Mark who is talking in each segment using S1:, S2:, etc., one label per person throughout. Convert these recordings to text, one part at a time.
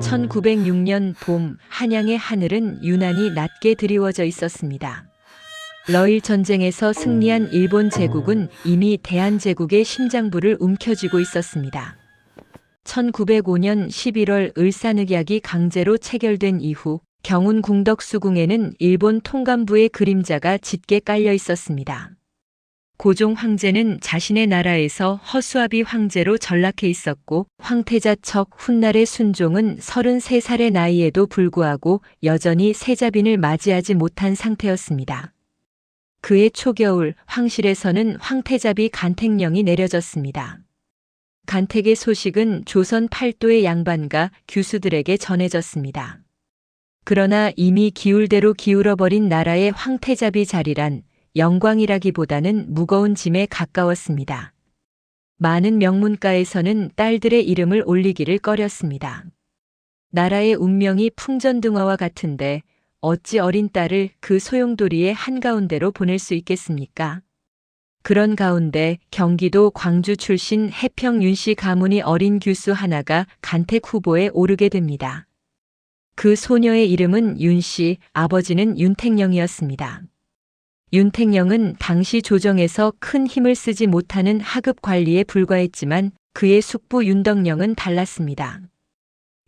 S1: 1906년 봄 한양의 하늘은 유난히 낮게 드리워져 있었습니다. 러일 전쟁에서 승리한 일본 제국은 이미 대한제국의 심장부를 움켜쥐고 있었습니다. 1905년 11월 을사늑약이 강제로 체결된 이후 경운 궁덕수궁에는 일본 통감부의 그림자가 짙게 깔려 있었습니다. 고종 황제는 자신의 나라에서 허수아비 황제로 전락해 있었고 황태자 척 훗날의 순종은 33살의 나이에도 불구하고 여전히 세자빈을 맞이하지 못한 상태였습니다. 그해 초겨울 황실에서는 황태자비 간택령이 내려졌습니다. 간택의 소식은 조선 팔도의 양반과 규수들에게 전해졌습니다. 그러나 이미 기울대로 기울어버린 나라의 황태자비 자리란 영광이라기보다는 무거운 짐에 가까웠습니다. 많은 명문가에서는 딸들의 이름을 올리기를 꺼렸습니다. 나라의 운명이 풍전등화와 같은데 어찌 어린 딸을 그 소용돌이의 한가운데로 보낼 수 있겠습니까? 그런 가운데 경기도 광주 출신 해평 윤씨 가문이 어린 규수 하나가 간택 후보에 오르게 됩니다. 그 소녀의 이름은 윤씨, 아버지는 윤택령이었습니다. 윤택령은 당시 조정에서 큰 힘을 쓰지 못하는 하급 관리에 불과했지만 그의 숙부 윤덕령은 달랐습니다.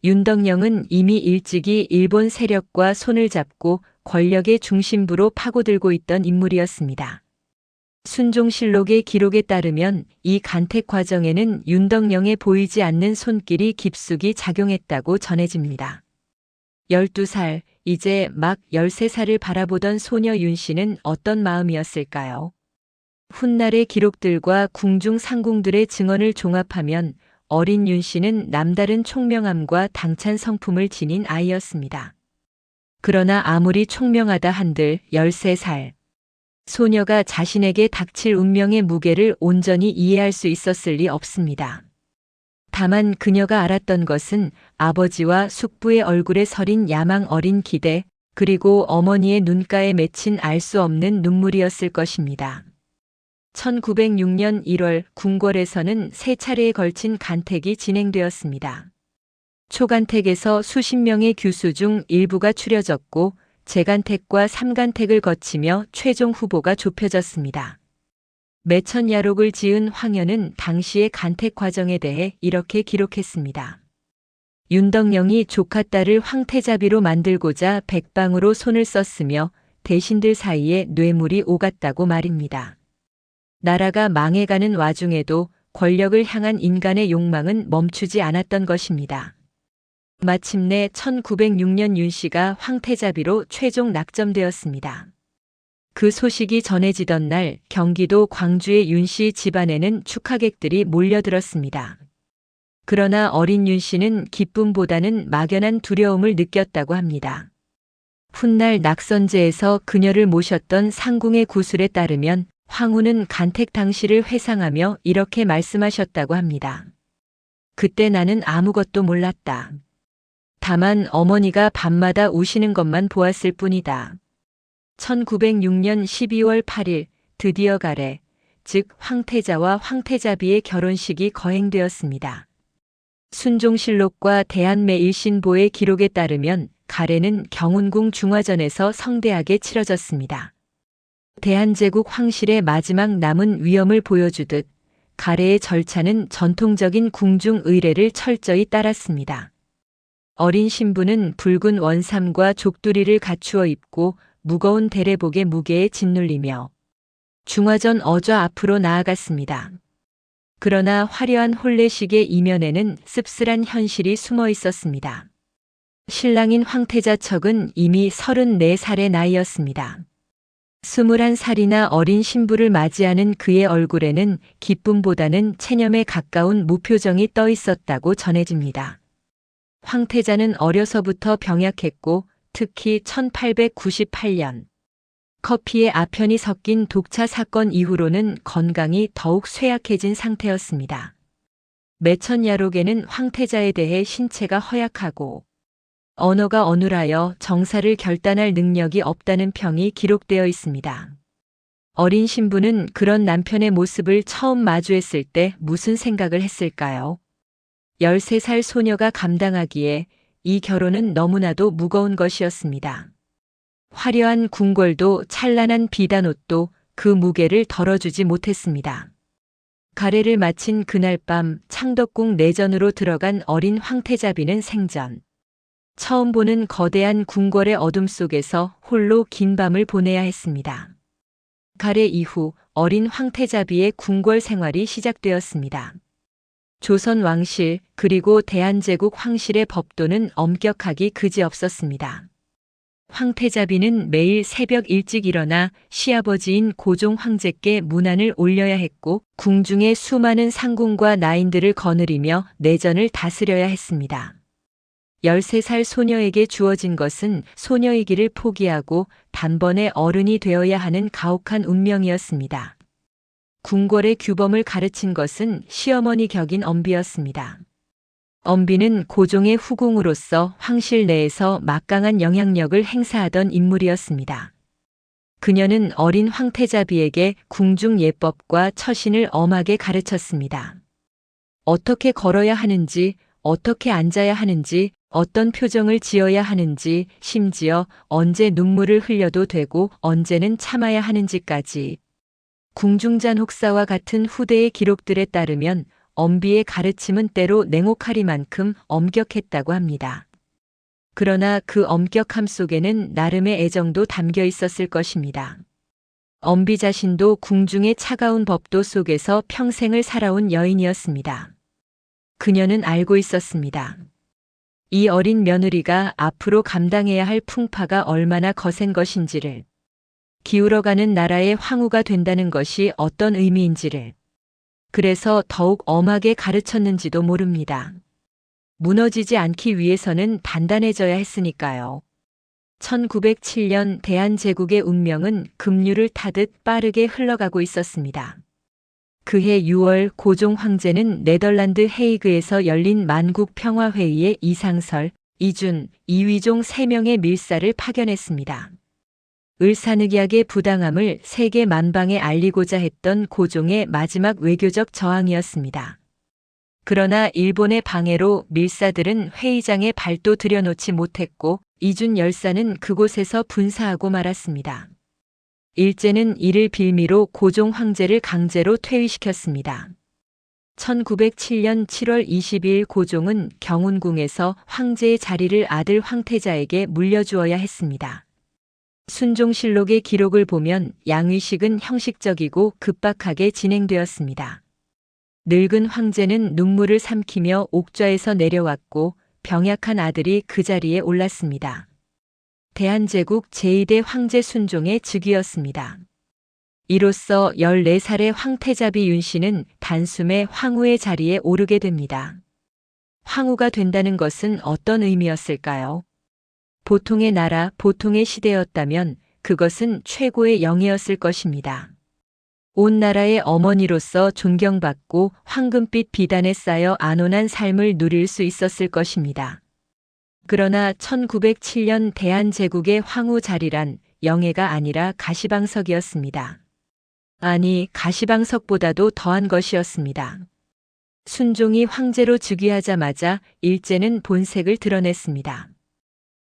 S1: 윤덕령은 이미 일찍이 일본 세력과 손을 잡고 권력의 중심부로 파고들고 있던 인물이었습니다. 순종실록의 기록에 따르면 이 간택 과정에는 윤덕령의 보이지 않는 손길이 깊숙이 작용했다고 전해집니다. 12살, 이제 막 13살을 바라보던 소녀 윤씨는 어떤 마음이었을까요? 훗날의 기록들과 궁중 상궁들의 증언을 종합하면 어린 윤씨는 남다른 총명함과 당찬 성품을 지닌 아이였습니다. 그러나 아무리 총명하다 한들 13살. 소녀가 자신에게 닥칠 운명의 무게를 온전히 이해할 수 있었을 리 없습니다. 다만 그녀가 알았던 것은 아버지와 숙부의 얼굴에 서린 야망 어린 기대, 그리고 어머니의 눈가에 맺힌 알 수 없는 눈물이었을 것입니다. 1906년 1월 궁궐에서는 세 차례에 걸친 간택이 진행되었습니다. 초간택에서 수십 명의 규수 중 일부가 추려졌고 재간택과 삼간택을 거치며 최종 후보가 좁혀졌습니다. 매천야록을 지은 황현은 당시의 간택 과정에 대해 이렇게 기록했습니다. 윤덕령이 조카 딸을 황태자비로 만들고자 백방으로 손을 썼으며 대신들 사이에 뇌물이 오갔다고 말입니다. 나라가 망해가는 와중에도 권력을 향한 인간의 욕망은 멈추지 않았던 것입니다. 마침내 1906년 윤씨가 황태자비로 최종 낙점되었습니다. 그 소식이 전해지던 날 경기도 광주의 윤씨 집안에는 축하객들이 몰려들었습니다. 그러나 어린 윤씨는 기쁨보다는 막연한 두려움을 느꼈다고 합니다. 훗날 낙선제에서 그녀를 모셨던 상궁의 구술에 따르면 황후는 간택 당시를 회상하며 이렇게 말씀하셨다고 합니다. 그때 나는 아무것도 몰랐다. 다만 어머니가 밤마다 우시는 것만 보았을 뿐이다. 1906년 12월 8일 드디어 가래, 즉 황태자와 황태자비의 결혼식이 거행되었습니다. 순종실록과 대한매일신보의 기록에 따르면 가래는 경운궁 중화전에서 성대하게 치러졌습니다. 대한제국 황실의 마지막 남은 위엄을 보여주듯 가래의 절차는 전통적인 궁중 의례를 철저히 따랐습니다. 어린 신부는 붉은 원삼과 족두리를 갖추어 입고 무거운 대례복의 무게에 짓눌리며 중화전 어좌 앞으로 나아갔습니다. 그러나 화려한 혼례식의 이면에는 씁쓸한 현실이 숨어 있었습니다. 신랑인 황태자 척은 이미 34살의 나이였습니다. 21살이나 어린 신부를 맞이하는 그의 얼굴에는 기쁨보다는 체념에 가까운 무표정이 떠 있었다고 전해집니다. 황태자는 어려서부터 병약했고 특히 1898년 커피에 아편이 섞인 독차 사건 이후로는 건강이 더욱 쇠약해진 상태였습니다. 매천야록에는 황태자에 대해 신체가 허약하고 언어가 어눌하여 정사를 결단할 능력이 없다는 평이 기록되어 있습니다. 어린 신부는 그런 남편의 모습을 처음 마주했을 때 무슨 생각을 했을까요? 13살 소녀가 감당하기에 이 결혼은 너무나도 무거운 것이었습니다. 화려한 궁궐도 찬란한 비단옷도 그 무게를 덜어주지 못했습니다. 가례를 마친 그날 밤 창덕궁 내전으로 들어간 어린 황태자비는 생전 처음 보는 거대한 궁궐의 어둠 속에서 홀로 긴 밤을 보내야 했습니다. 가례 이후 어린 황태자비의 궁궐 생활이 시작되었습니다. 조선 왕실 그리고 대한제국 황실의 법도는 엄격하기 그지없었습니다. 황태자비는 매일 새벽 일찍 일어나 시아버지인 고종 황제께 문안을 올려야 했고 궁중의 수많은 상궁과 나인들을 거느리며 내전을 다스려야 했습니다. 13살 소녀에게 주어진 것은 소녀의 길을 포기하고 단번에 어른이 되어야 하는 가혹한 운명이었습니다. 궁궐의 규범을 가르친 것은 시어머니 격인 엄비였습니다. 엄비는 고종의 후궁으로서 황실 내에서 막강한 영향력을 행사하던 인물이었습니다. 그녀는 어린 황태자비에게 궁중 예법과 처신을 엄하게 가르쳤습니다. 어떻게 걸어야 하는지, 어떻게 앉아야 하는지, 어떤 표정을 지어야 하는지, 심지어 언제 눈물을 흘려도 되고 언제는 참아야 하는지까지. 궁중잔 혹사와 같은 후대의 기록들에 따르면 엄비의 가르침은 때로 냉혹하리만큼 엄격했다고 합니다. 그러나 그 엄격함 속에는 나름의 애정도 담겨 있었을 것입니다. 엄비 자신도 궁중의 차가운 법도 속에서 평생을 살아온 여인이었습니다. 그녀는 알고 있었습니다. 이 어린 며느리가 앞으로 감당해야 할 풍파가 얼마나 거센 것인지를, 기울어가는 나라의 황후가 된다는 것이 어떤 의미인지를, 그래서 더욱 엄하게 가르쳤는지도 모릅니다. 무너지지 않기 위해서는 단단해져야 했으니까요. 1907년 대한제국의 운명은 급류를 타듯 빠르게 흘러가고 있었습니다. 그해 6월 고종 황제는 네덜란드 헤이그에서 열린 만국평화회의에 이상설, 이준, 이휘종 3명의 밀사를 파견했습니다. 을사늑약의 부당함을 세계 만방에 알리고자 했던 고종의 마지막 외교적 저항이었습니다. 그러나 일본의 방해로 밀사들은 회의장에 발도 들여놓지 못했고 이준 열사는 그곳에서 분사하고 말았습니다. 일제는 이를 빌미로 고종 황제를 강제로 퇴위시켰습니다. 1907년 7월 22일 고종은 경운궁에서 황제의 자리를 아들 황태자에게 물려주어야 했습니다. 순종실록의 기록을 보면 양위식은 형식적이고 급박하게 진행되었습니다. 늙은 황제는 눈물을 삼키며 옥좌에서 내려왔고 병약한 아들이 그 자리에 올랐습니다. 대한제국 제2대 황제 순종의 즉위였습니다. 이로써 14살의 황태자비 윤씨는 단숨에 황후의 자리에 오르게 됩니다. 황후가 된다는 것은 어떤 의미였을까요? 보통의 나라, 보통의 시대였다면 그것은 최고의 영예였을 것입니다. 온 나라의 어머니로서 존경받고 황금빛 비단에 쌓여 안온한 삶을 누릴 수 있었을 것입니다. 그러나 1907년 대한제국의 황후 자리란 영예가 아니라 가시방석이었습니다. 아니, 가시방석보다도 더한 것이었습니다. 순종이 황제로 즉위하자마자 일제는 본색을 드러냈습니다.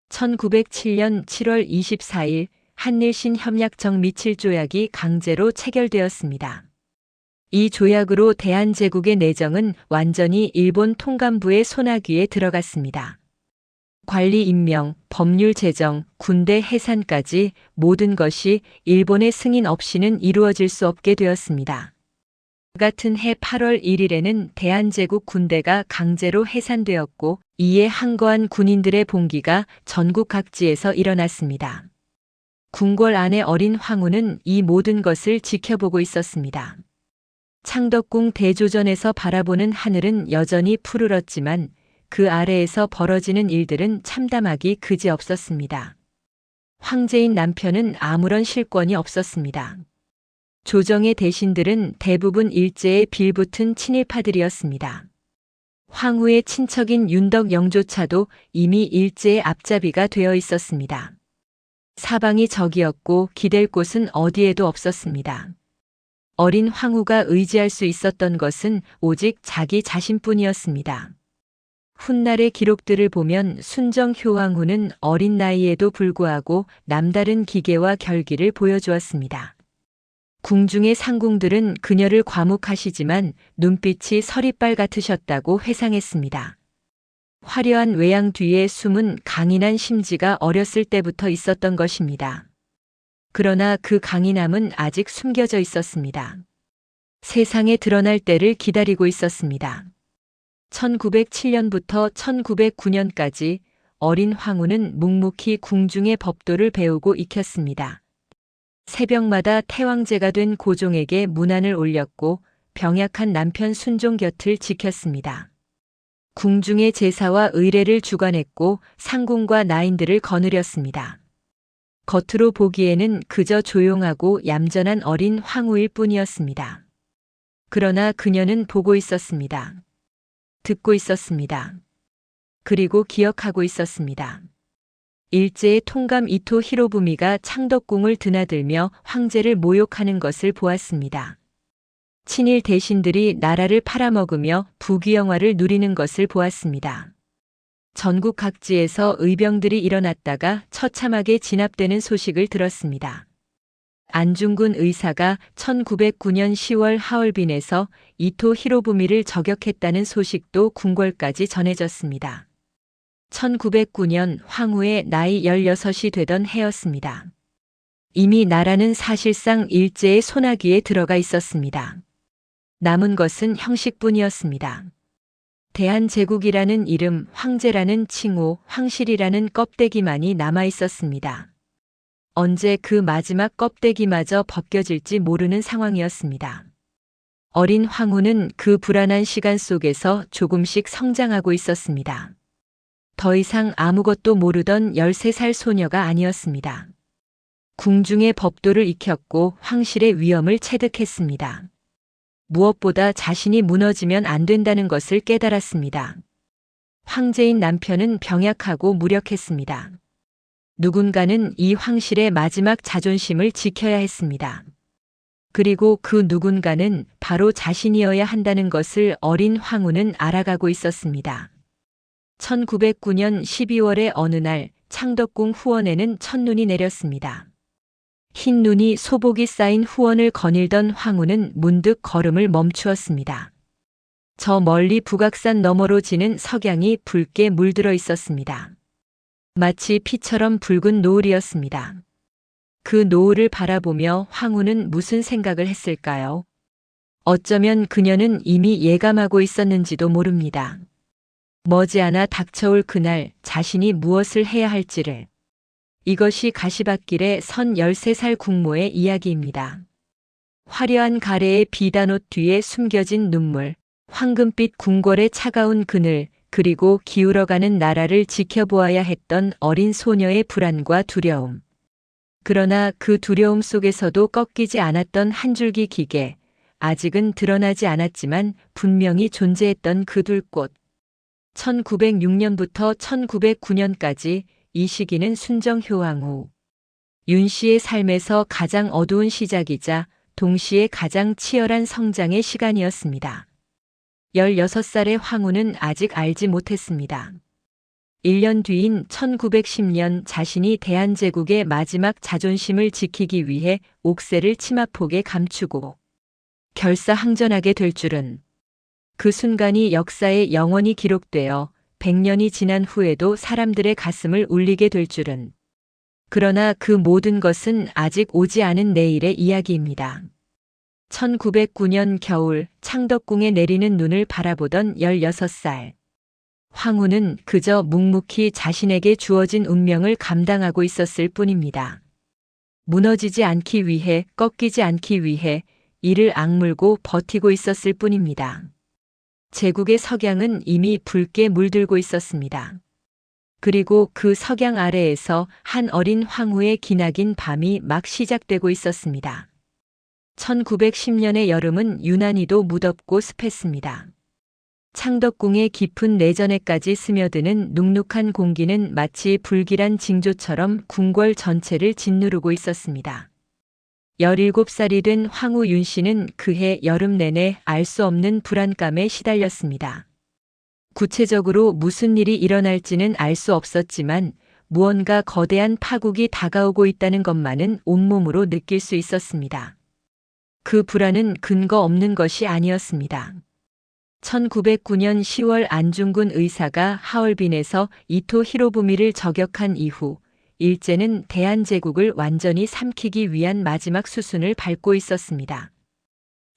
S1: 1907년 7월 24일 한일신 협약정 미칠 조약이 강제로 체결되었습니다. 이 조약으로 대한제국의 내정은 완전히 일본 통감부의 손아귀에 들어갔습니다. 관리 임명, 법률 제정, 군대 해산까지 모든 것이 일본의 승인 없이는 이루어질 수 없게 되었습니다. 같은 해 8월 1일에는 대한제국 군대가 강제로 해산되었고 이에 항거한 군인들의 봉기가 전국 각지에서 일어났습니다. 궁궐 안의 어린 황후는 이 모든 것을 지켜보고 있었습니다. 창덕궁 대조전에서 바라보는 하늘은 여전히 푸르렀지만 그 아래에서 벌어지는 일들은 참담하기 그지없었습니다. 황제인 남편은 아무런 실권이 없었습니다. 조정의 대신들은 대부분 일제에 빌붙은 친일파들이었습니다. 황후의 친척인 윤덕영조차도 이미 일제의 앞잡이가 되어 있었습니다. 사방이 적이었고 기댈 곳은 어디에도 없었습니다. 어린 황후가 의지할 수 있었던 것은 오직 자기 자신뿐이었습니다. 훗날의 기록들을 보면 순정 효황후는 어린 나이에도 불구하고 남다른 기계와 결기를 보여주었습니다. 궁중의 상궁들은 그녀를 과묵하시지만 눈빛이 서리빨 같으셨다고 회상했습니다. 화려한 외양 뒤에 숨은 강인한 심지가 어렸을 때부터 있었던 것입니다. 그러나 그 강인함은 아직 숨겨져 있었습니다. 세상에 드러날 때를 기다리고 있었습니다. 1907년부터 1909년까지 어린 황후는 묵묵히 궁중의 법도를 배우고 익혔습니다. 새벽마다 태왕제가 된 고종에게 문안을 올렸고 병약한 남편 순종 곁을 지켰습니다. 궁중의 제사와 의례를 주관했고 상궁과 나인들을 거느렸습니다. 겉으로 보기에는 그저 조용하고 얌전한 어린 황후일 뿐이었습니다. 그러나 그녀는 보고 있었습니다. 듣고 있었습니다. 그리고 기억하고 있었습니다. 일제의 통감 이토 히로부미가 창덕궁을 드나들며 황제를 모욕하는 것을 보았습니다. 친일 대신들이 나라를 팔아먹으며 부귀영화를 누리는 것을 보았습니다. 전국 각지에서 의병들이 일어났다가 처참하게 진압되는 소식을 들었습니다. 안중근 의사가 1909년 10월 하얼빈에서 이토 히로부미를 저격했다는 소식도 궁궐까지 전해졌습니다. 1909년 황후의 나이 16이 되던 해였습니다. 이미 나라는 사실상 일제의 손아귀에 들어가 있었습니다. 남은 것은 형식뿐이었습니다. 대한제국이라는 이름, 황제라는 칭호, 황실이라는 껍데기만이 남아 있었습니다. 언제 그 마지막 껍데기마저 벗겨질지 모르는 상황이었습니다. 어린 황후는 그 불안한 시간 속에서 조금씩 성장하고 있었습니다. 더 이상 아무것도 모르던 13살 소녀가 아니었습니다. 궁중의 법도를 익혔고 황실의 위엄을 체득했습니다. 무엇보다 자신이 무너지면 안 된다는 것을 깨달았습니다. 황제인 남편은 병약하고 무력했습니다. 누군가는 이 황실의 마지막 자존심을 지켜야 했습니다. 그리고 그 누군가는 바로 자신이어야 한다는 것을 어린 황후는 알아가고 있었습니다. 1909년 12월의 어느 날 창덕궁 후원에는 첫눈이 내렸습니다. 흰 눈이 소복이 쌓인 후원을 거닐던 황후는 문득 걸음을 멈추었습니다. 저 멀리 북악산 너머로 지는 석양이 붉게 물들어 있었습니다. 마치 피처럼 붉은 노을이었습니다. 그 노을을 바라보며 황후는 무슨 생각을 했을까요? 어쩌면 그녀는 이미 예감하고 있었는지도 모릅니다. 머지않아 닥쳐올 그날 자신이 무엇을 해야 할지를. 이것이 가시밭길의 선 13살 궁모의 이야기입니다. 화려한 가래의 비단옷 뒤에 숨겨진 눈물, 황금빛 궁궐의 차가운 그늘, 그리고 기울어가는 나라를 지켜보아야 했던 어린 소녀의 불안과 두려움. 그러나 그 두려움 속에서도 꺾이지 않았던 한 줄기 기계, 아직은 드러나지 않았지만 분명히 존재했던 그 둘꽃. 1906년부터 1909년까지 이 시기는 순정효황후 윤 씨의 삶에서 가장 어두운 시작이자 동시에 가장 치열한 성장의 시간이었습니다. 16살의 황후는 아직 알지 못했습니다. 1년 뒤인 1910년 자신이 대한제국의 마지막 자존심을 지키기 위해 옥새를 치마폭에 감추고 결사항전하게 될 줄은. 그 순간이 역사에 영원히 기록되어 100년이 지난 후에도 사람들의 가슴을 울리게 될 줄은. 그러나 그 모든 것은 아직 오지 않은 내일의 이야기입니다. 1909년 겨울 창덕궁에 내리는 눈을 바라보던 16살. 황후는 그저 묵묵히 자신에게 주어진 운명을 감당하고 있었을 뿐입니다. 무너지지 않기 위해, 꺾이지 않기 위해 이를 악물고 버티고 있었을 뿐입니다. 제국의 석양은 이미 붉게 물들고 있었습니다. 그리고 그 석양 아래에서 한 어린 황후의 기나긴 밤이 막 시작되고 있었습니다. 1910년의 여름은 유난히도 무덥고 습했습니다. 창덕궁의 깊은 내전에까지 스며드는 눅눅한 공기는 마치 불길한 징조처럼 궁궐 전체를 짓누르고 있었습니다. 17살이 된 황후 윤 씨는 그해 여름 내내 알 수 없는 불안감에 시달렸습니다. 구체적으로 무슨 일이 일어날지는 알 수 없었지만 무언가 거대한 파국이 다가오고 있다는 것만은 온몸으로 느낄 수 있었습니다. 그 불안은 근거 없는 것이 아니었습니다. 1909년 10월 안중근 의사가 하얼빈에서 이토 히로부미를 저격한 이후 일제는 대한제국을 완전히 삼키기 위한 마지막 수순을 밟고 있었습니다.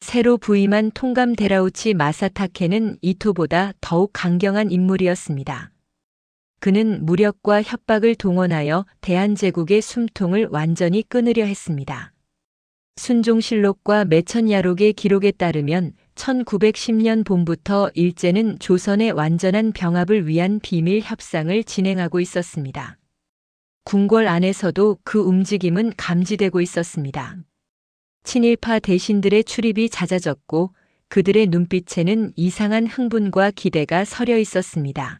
S1: 새로 부임한 통감 데라우치 마사타케는 이토보다 더욱 강경한 인물이었습니다. 그는 무력과 협박을 동원하여 대한제국의 숨통을 완전히 끊으려 했습니다. 순종실록과 매천야록의 기록에 따르면 1910년 봄부터 일제는 조선의 완전한 병합을 위한 비밀 협상을 진행하고 있었습니다. 궁궐 안에서도 그 움직임은 감지되고 있었습니다. 친일파 대신들의 출입이 잦아졌고 그들의 눈빛에는 이상한 흥분과 기대가 서려 있었습니다.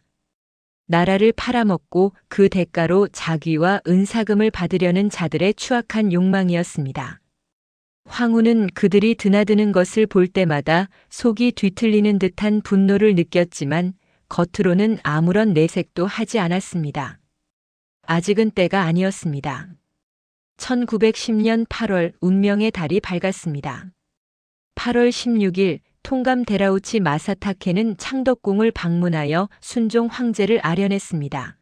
S1: 나라를 팔아먹고 그 대가로 자귀와 은사금을 받으려는 자들의 추악한 욕망이었습니다. 황후는 그들이 드나드는 것을 볼 때마다 속이 뒤틀리는 듯한 분노를 느꼈지만 겉으로는 아무런 내색도 하지 않았습니다. 아직은 때가 아니었습니다. 1910년 8월 운명의 달이 밝았습니다. 8월 16일 통감 데라우치 마사타케는 창덕궁을 방문하여 순종 황제를 아련했습니다.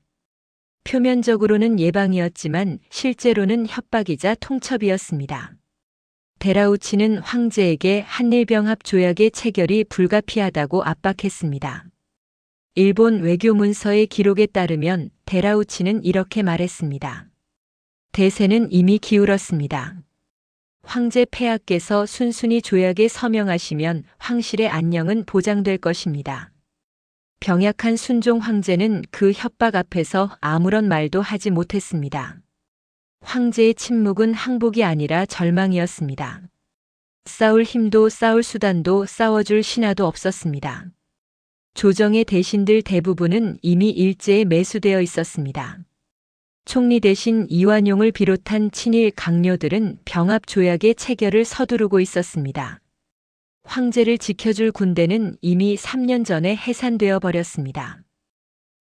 S1: 표면적으로는 예방이었지만 실제로는 협박이자 통첩이었습니다. 데라우치는 황제에게 한일병합 조약의 체결이 불가피하다고 압박했습니다. 일본 외교문서의 기록에 따르면 데라우치는 이렇게 말했습니다. 대세는 이미 기울었습니다. 황제 폐하께서 순순히 조약에 서명하시면 황실의 안녕은 보장될 것입니다. 병약한 순종 황제는 그 협박 앞에서 아무런 말도 하지 못했습니다. 황제의 침묵은 항복이 아니라 절망이었습니다. 싸울 힘도 싸울 수단도 싸워줄 신하도 없었습니다. 조정의 대신들 대부분은 이미 일제에 매수되어 있었습니다. 총리 대신 이완용을 비롯한 친일 강요들은 병합 조약의 체결을 서두르고 있었습니다. 황제를 지켜줄 군대는 이미 3년 전에 해산되어 버렸습니다.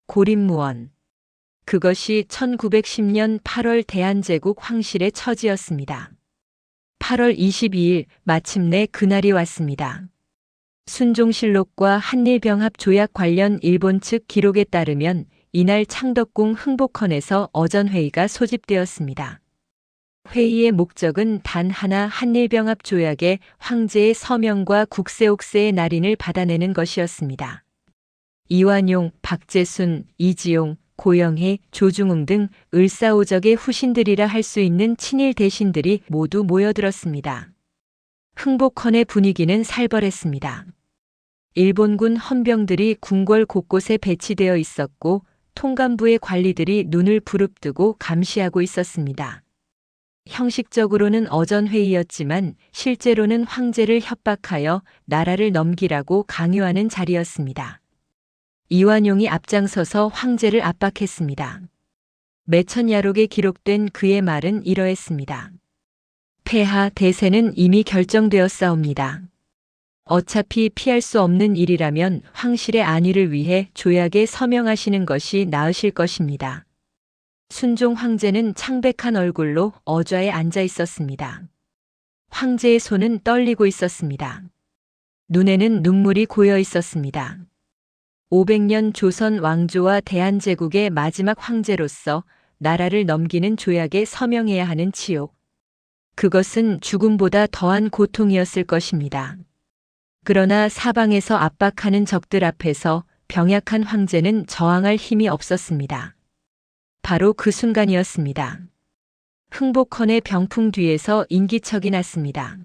S1: 고립무원. 그것이 1910년 8월 대한제국 황실의 처지였습니다. 8월 22일 마침내 그날이 왔습니다. 순종실록과 한일병합 조약 관련 일본 측 기록에 따르면 이날 창덕궁 흥복헌에서 어전회의가 소집되었습니다. 회의의 목적은 단 하나 한일병합 조약에 황제의 서명과 국세옥세의 날인을 받아내는 것이었습니다. 이완용, 박재순, 이지용, 고영희, 조중웅 등 을사오적의 후신들이라 할 수 있는 친일 대신들이 모두 모여들었습니다. 흥복헌의 분위기는 살벌했습니다. 일본군 헌병들이 궁궐 곳곳에 배치되어 있었고 통감부의 관리들이 눈을 부릅뜨고 감시하고 있었습니다. 형식적으로는 어전회의였지만 실제로는 황제를 협박하여 나라를 넘기라고 강요하는 자리였습니다. 이완용이 앞장서서 황제를 압박했습니다. 매천야록에 기록된 그의 말은 이러했습니다. 폐하 대세는 이미 결정되었사옵니다. 어차피 피할 수 없는 일이라면 황실의 안위를 위해 조약에 서명하시는 것이 나으실 것입니다. 순종 황제는 창백한 얼굴로 어좌에 앉아 있었습니다. 황제의 손은 떨리고 있었습니다. 눈에는 눈물이 고여 있었습니다. 500년 조선 왕조와 대한제국의 마지막 황제로서 나라를 넘기는 조약에 서명해야 하는 치욕. 그것은 죽음보다 더한 고통이었을 것입니다. 그러나 사방에서 압박하는 적들 앞에서 병약한 황제는 저항할 힘이 없었습니다. 바로 그 순간이었습니다. 흥복헌의 병풍 뒤에서 인기척이 났습니다.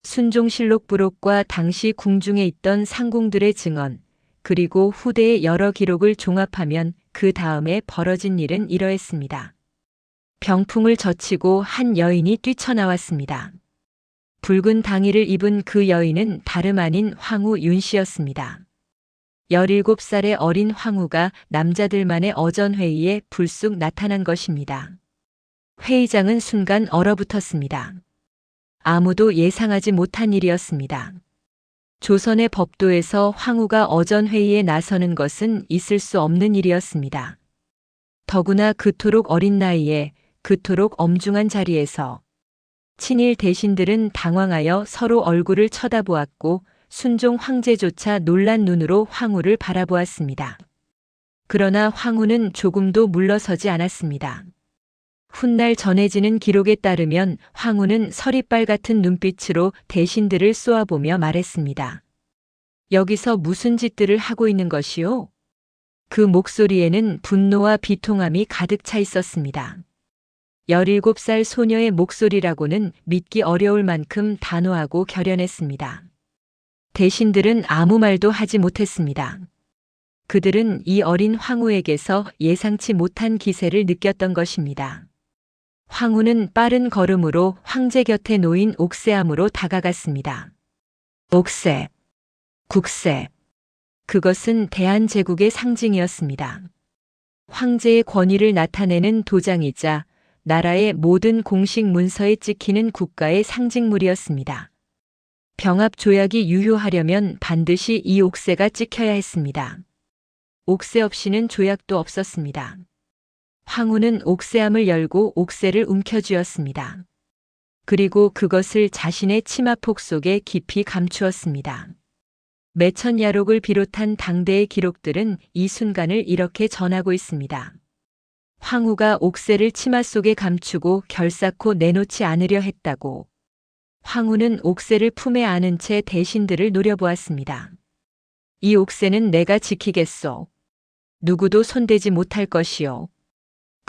S1: 순종실록 부록과 당시 궁중에 있던 상궁들의 증언, 그리고 후대의 여러 기록을 종합하면 그 다음에 벌어진 일은 이러했습니다. 병풍을 젖히고 한 여인이 뛰쳐나왔습니다. 붉은 당의를 입은 그 여인은 다름 아닌 황후 윤씨였습니다. 17살의 어린 황후가 남자들만의 어전회의에 불쑥 나타난 것입니다. 회의장은 순간 얼어붙었습니다. 아무도 예상하지 못한 일이었습니다. 조선의 법도에서 황후가 어전회의에 나서는 것은 있을 수 없는 일이었습니다. 더구나 그토록 어린 나이에 그토록 엄중한 자리에서 친일 대신들은 당황하여 서로 얼굴을 쳐다보았고 순종 황제조차 놀란 눈으로 황후를 바라보았습니다. 그러나 황후는 조금도 물러서지 않았습니다. 훗날 전해지는 기록에 따르면 황후는 서리빨 같은 눈빛으로 대신들을 쏘아보며 말했습니다. 여기서 무슨 짓들을 하고 있는 것이오? 그 목소리에는 분노와 비통함이 가득 차 있었습니다. 17살 소녀의 목소리라고는 믿기 어려울 만큼 단호하고 결연했습니다. 대신들은 아무 말도 하지 못했습니다. 그들은 이 어린 황후에게서 예상치 못한 기세를 느꼈던 것입니다. 황후는 빠른 걸음으로 황제 곁에 놓인 옥새암으로 다가갔습니다. 옥새, 국새. 그것은 대한제국의 상징이었습니다. 황제의 권위를 나타내는 도장이자 나라의 모든 공식 문서에 찍히는 국가의 상징물이었습니다. 병합 조약이 유효하려면 반드시 이 옥새가 찍혀야 했습니다. 옥새 없이는 조약도 없었습니다. 황후는 옥새암을 열고 옥새를 움켜쥐었습니다. 그리고 그것을 자신의 치마폭 속에 깊이 감추었습니다. 매천야록을 비롯한 당대의 기록들은 이 순간을 이렇게 전하고 있습니다. 황후가 옥새를 치마 속에 감추고 결사코 내놓지 않으려 했다고. 황후는 옥새를 품에 안은 채 대신들을 노려보았습니다. 이 옥새는 내가 지키겠소. 누구도 손대지 못할 것이요.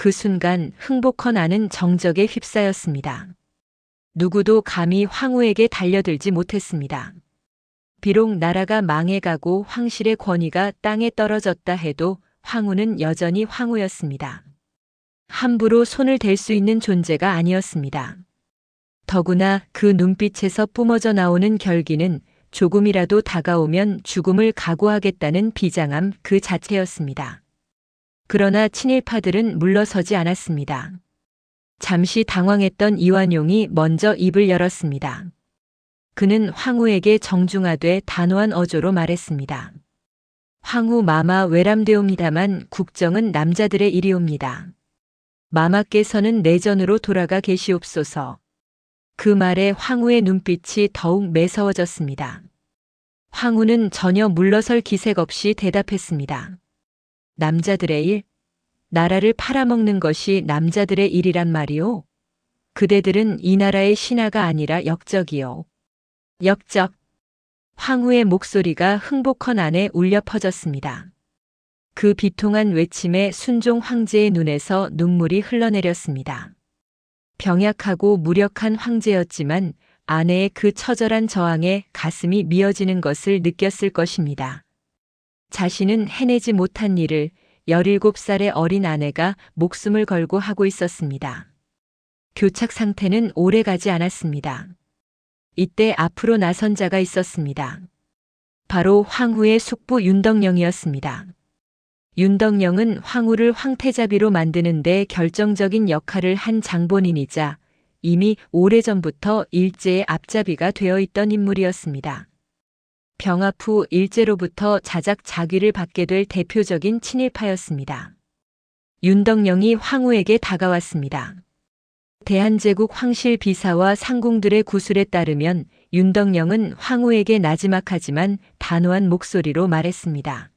S1: 그 순간 흥복헌 안은 정적에 휩싸였습니다. 누구도 감히 황후에게 달려들지 못했습니다. 비록 나라가 망해가고 황실의 권위가 땅에 떨어졌다 해도 황후는 여전히 황후였습니다. 함부로 손을 댈 수 있는 존재가 아니었습니다. 더구나 그 눈빛에서 뿜어져 나오는 결기는 조금이라도 다가오면 죽음을 각오하겠다는 비장함 그 자체였습니다. 그러나 친일파들은 물러서지 않았습니다. 잠시 당황했던 이완용이 먼저 입을 열었습니다. 그는 황후에게 정중하되 단호한 어조로 말했습니다. 황후 마마 외람되옵니다만 국정은 남자들의 일이옵니다. 마마께서는 내전으로 돌아가 계시옵소서. 그 말에 황후의 눈빛이 더욱 매서워졌습니다. 황후는 전혀 물러설 기색 없이 대답했습니다. 남자들의 일? 나라를 팔아먹는 것이 남자들의 일이란 말이오? 그대들은 이 나라의 신하가 아니라 역적이요. 역적. 황후의 목소리가 흥복헌 안에 울려 퍼졌습니다. 그 비통한 외침에 순종 황제의 눈에서 눈물이 흘러내렸습니다. 병약하고 무력한 황제였지만 아내의 그 처절한 저항에 가슴이 미어지는 것을 느꼈을 것입니다. 자신은 해내지 못한 일을 17살의 어린 아내가 목숨을 걸고 하고 있었습니다. 교착 상태는 오래 가지 않았습니다. 이때 앞으로 나선 자가 있었습니다. 바로 황후의 숙부 윤덕령이었습니다. 윤덕령은 황후를 황태자비로 만드는 데 결정적인 역할을 한 장본인이자 이미 오래전부터 일제의 앞잡이가 되어 있던 인물이었습니다. 병합 후 일제로부터 자작자귀를 받게 될 대표적인 친일파였습니다. 윤덕령이 황후에게 다가왔습니다. 대한제국 황실 비사와 상궁들의 구술에 따르면 윤덕령은 황후에게 나지막하지만 단호한 목소리로 말했습니다.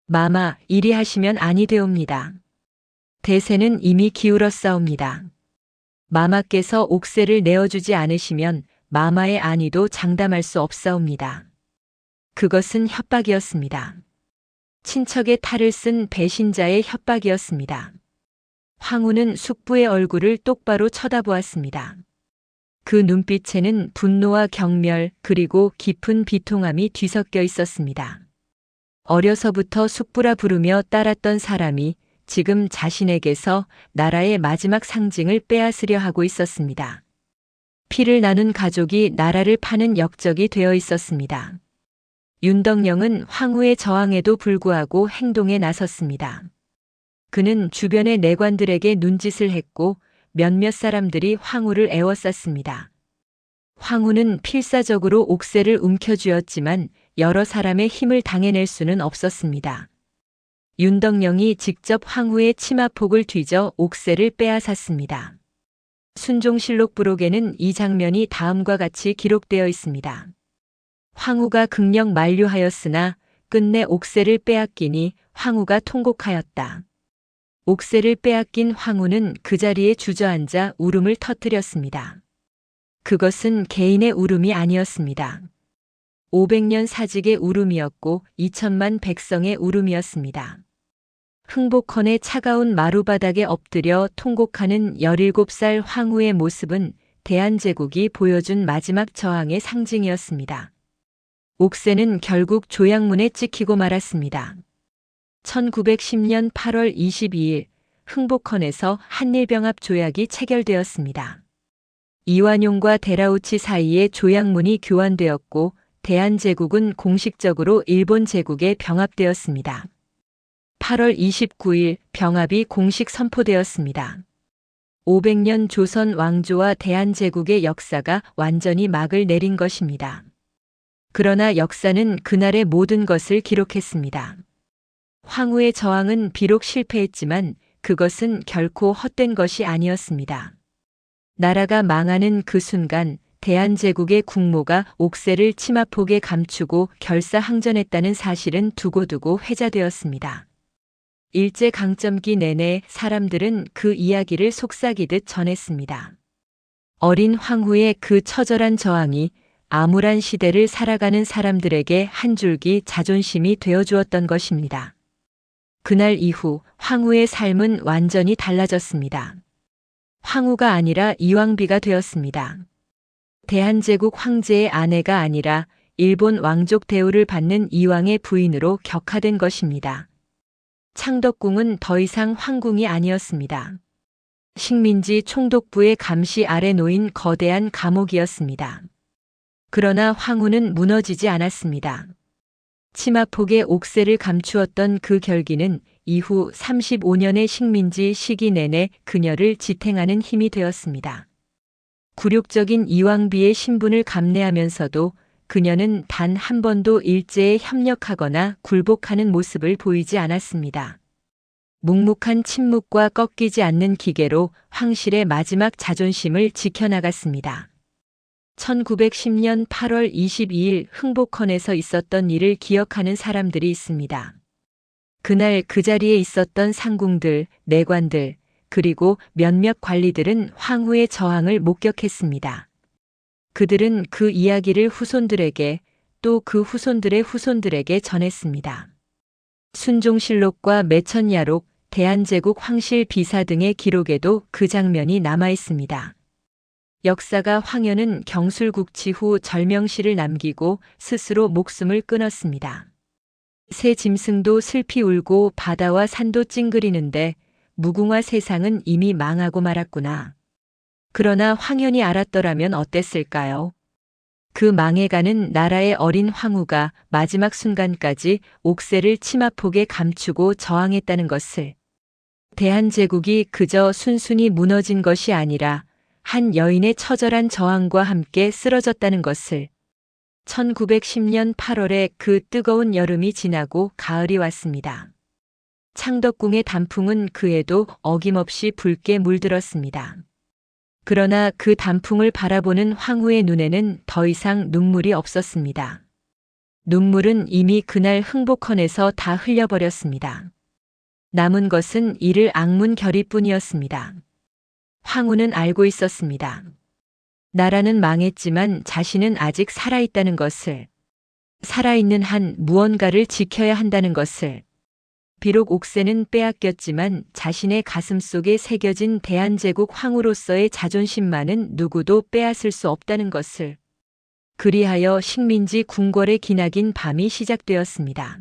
S1: 마마, 이리 하시면 아니 되옵니다. 대세는 이미 기울었사옵니다. 마마께서 옥새를 내어주지 않으시면 마마의 안위도 장담할 수 없사옵니다. 그것은 협박이었습니다. 친척의 탈을 쓴 배신자의 협박이었습니다. 황후는 숙부의 얼굴을 똑바로 쳐다보았습니다. 그 눈빛에는 분노와 경멸 그리고 깊은 비통함이 뒤섞여 있었습니다. 어려서부터 숙부라 부르며 따랐던 사람이 지금 자신에게서 나라의 마지막 상징을 빼앗으려 하고 있었습니다. 피를 나눈 가족이 나라를 파는 역적이 되어 있었습니다. 윤덕령은 황후의 저항에도 불구하고 행동에 나섰습니다. 그는 주변의 내관들에게 눈짓을 했고 몇몇 사람들이 황후를 애워쌌습니다. 황후는 필사적으로 옥새를 움켜쥐었지만 여러 사람의 힘을 당해낼 수는 없었습니다. 윤덕령이 직접 황후의 치마폭을 뒤져 옥새를 빼앗았습니다. 순종실록 부록에는 이 장면이 다음과 같이 기록되어 있습니다. 황후가 극력 만류하였으나 끝내 옥새를 빼앗기니 황후가 통곡하였다. 옥새를 빼앗긴 황후는 그 자리에 주저앉아 울음을 터뜨렸습니다. 그것은 개인의 울음이 아니었습니다. 500년 사직의 울음이었고 2천만 백성의 울음이었습니다. 흥복헌의 차가운 마루바닥에 엎드려 통곡하는 17살 황후의 모습은 대한제국이 보여준 마지막 저항의 상징이었습니다. 옥새는 결국 조약문에 찍히고 말았습니다. 1910년 8월 22일 흥복헌에서 한일병합 조약이 체결되었습니다. 이완용과 데라우치 사이에 조약문이 교환되었고 대한제국은 공식적으로 일본 제국에 병합되었습니다. 8월 29일 병합이 공식 선포되었습니다. 500년 조선 왕조와 대한제국의 역사가 완전히 막을 내린 것입니다. 그러나 역사는 그날의 모든 것을 기록했습니다. 황후의 저항은 비록 실패했지만 그것은 결코 헛된 것이 아니었습니다. 나라가 망하는 그 순간 대한제국의 국모가 옥새를 치마폭에 감추고 결사항전했다는 사실은 두고두고 회자되었습니다. 일제강점기 내내 사람들은 그 이야기를 속삭이듯 전했습니다. 어린 황후의 그 처절한 저항이 암울한 시대를 살아가는 사람들에게 한 줄기 자존심이 되어주었던 것입니다. 그날 이후 황후의 삶은 완전히 달라졌습니다. 황후가 아니라 이왕비가 되었습니다. 대한제국 황제의 아내가 아니라 일본 왕족 대우를 받는 이왕의 부인으로 격하된 것입니다. 창덕궁은 더 이상 황궁이 아니었습니다. 식민지 총독부의 감시 아래 놓인 거대한 감옥이었습니다. 그러나 황후는 무너지지 않았습니다. 치마폭에 옥새를 감추었던 그 결기는 이후 35년의 식민지 시기 내내 그녀를 지탱하는 힘이 되었습니다. 굴욕적인 이왕비의 신분을 감내하면서도 그녀는 단 한 번도 일제에 협력하거나 굴복하는 모습을 보이지 않았습니다. 묵묵한 침묵과 꺾이지 않는 기계로 황실의 마지막 자존심을 지켜나갔습니다. 1910년 8월 22일 흥복헌에서 있었던 일을 기억하는 사람들이 있습니다. 그날 그 자리에 있었던 상궁들, 내관들, 그리고 몇몇 관리들은 황후의 저항을 목격했습니다. 그들은 그 이야기를 후손들에게 또 그 후손들의 후손들에게 전했습니다. 순종실록과 매천야록, 대한제국 황실 비사 등의 기록에도 그 장면이 남아 있습니다. 역사가 황현은 경술국치 후 절명시를 남기고 스스로 목숨을 끊었습니다. 새 짐승도 슬피 울고 바다와 산도 찡그리는데 무궁화 세상은 이미 망하고 말았구나. 그러나 황현이 알았더라면 어땠을까요? 그 망해가는 나라의 어린 황후가 마지막 순간까지 옥새를 치마폭에 감추고 저항했다는 것을, 대한제국이 그저 순순히 무너진 것이 아니라 한 여인의 처절한 저항과 함께 쓰러졌다는 것을. 1910년 8월에 그 뜨거운 여름이 지나고 가을이 왔습니다. 창덕궁의 단풍은 그에도 어김없이 붉게 물들었습니다. 그러나 그 단풍을 바라보는 황후의 눈에는 더 이상 눈물이 없었습니다. 눈물은 이미 그날 흥복헌에서 다 흘려버렸습니다. 남은 것은 이를 악문 결의뿐이었습니다. 황후는 알고 있었습니다. 나라는 망했지만 자신은 아직 살아있다는 것을, 살아있는 한 무언가를 지켜야 한다는 것을, 비록 옥새는 빼앗겼지만 자신의 가슴 속에 새겨진 대한제국 황후로서의 자존심만은 누구도 빼앗을 수 없다는 것을. 그리하여 식민지 궁궐의 기나긴 밤이 시작되었습니다.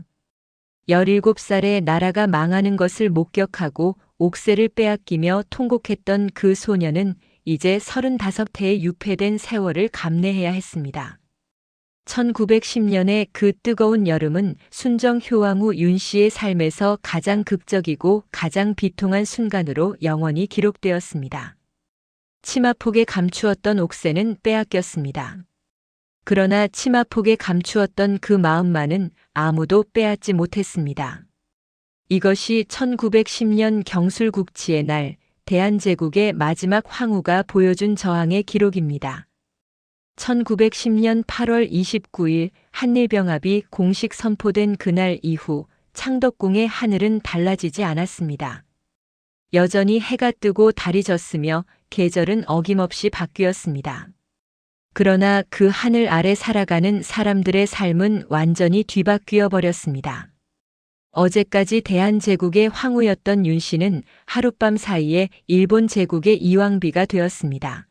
S1: 17살에 나라가 망하는 것을 목격하고 옥새를 빼앗기며 통곡했던 그 소녀는 이제 35해의 유폐된 세월을 감내해야 했습니다. 1910년의 그 뜨거운 여름은 순정 효왕후 윤씨의 삶에서 가장 극적이고 가장 비통한 순간으로 영원히 기록되었습니다. 치마폭에 감추었던 옥새는 빼앗겼습니다. 그러나 치마폭에 감추었던 그 마음만은 아무도 빼앗지 못했습니다. 이것이 1910년 경술국치의 날 대한제국의 마지막 황후가 보여준 저항의 기록입니다. 1910년 8월 29일 한일병합이 공식 선포된 그날 이후 창덕궁의 하늘은 달라지지 않았습니다. 여전히 해가 뜨고 달이 졌으며 계절은 어김없이 바뀌었습니다. 그러나 그 하늘 아래 살아가는 사람들의 삶은 완전히 뒤바뀌어 버렸습니다. 어제까지 대한제국의 황후였던 윤 씨는 하룻밤 사이에 일본 제국의 이왕비가 되었습니다.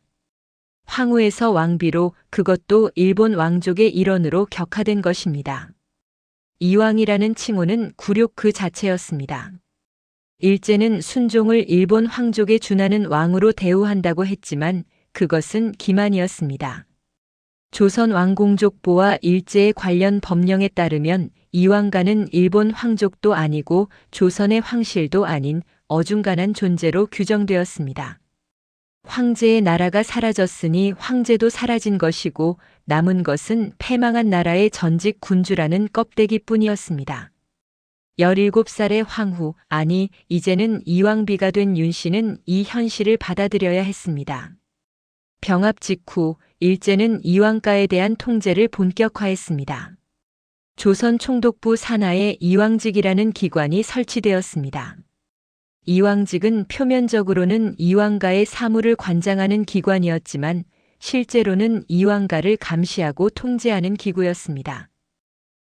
S1: 황후에서 왕비로, 그것도 일본 왕족의 일원으로 격하된 것입니다. 이왕이라는 칭호는 굴욕 그 자체였습니다. 일제는 순종을 일본 황족에 준하는 왕으로 대우한다고 했지만 그것은 기만이었습니다. 조선 왕공족보와 일제의 관련 법령에 따르면 이왕가는 일본 황족도 아니고 조선의 황실도 아닌 어중간한 존재로 규정되었습니다. 황제의 나라가 사라졌으니 황제도 사라진 것이고 남은 것은 패망한 나라의 전직 군주라는 껍데기뿐이었습니다. 17살의 황후, 아니 이제는 이왕비가 된 윤 씨는 이 현실을 받아들여야 했습니다. 병합 직후 일제는 이왕가에 대한 통제를 본격화했습니다. 조선 총독부 산하에 이왕직이라는 기관이 설치되었습니다. 이왕직은 표면적으로는 이왕가의 사무를 관장하는 기관이었지만 실제로는 이왕가를 감시하고 통제하는 기구였습니다.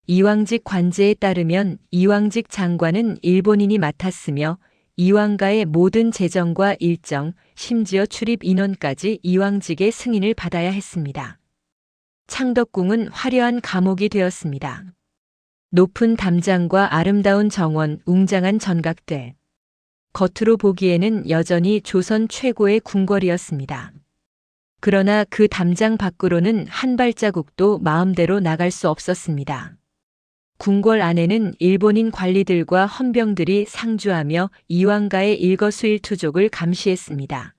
S1: 이왕직 관제에 따르면 이왕직 장관은 일본인이 맡았으며 이왕가의 모든 재정과 일정, 심지어 출입 인원까지 이왕직의 승인을 받아야 했습니다. 창덕궁은 화려한 감옥이 되었습니다. 높은 담장과 아름다운 정원, 웅장한 전각들. 겉으로 보기에는 여전히 조선 최고의 궁궐이었습니다. 그러나 그 담장 밖으로는 한 발자국도 마음대로 나갈 수 없었습니다. 궁궐 안에는 일본인 관리들과 헌병들이 상주하며 이왕가의 일거수일투족을 감시했습니다.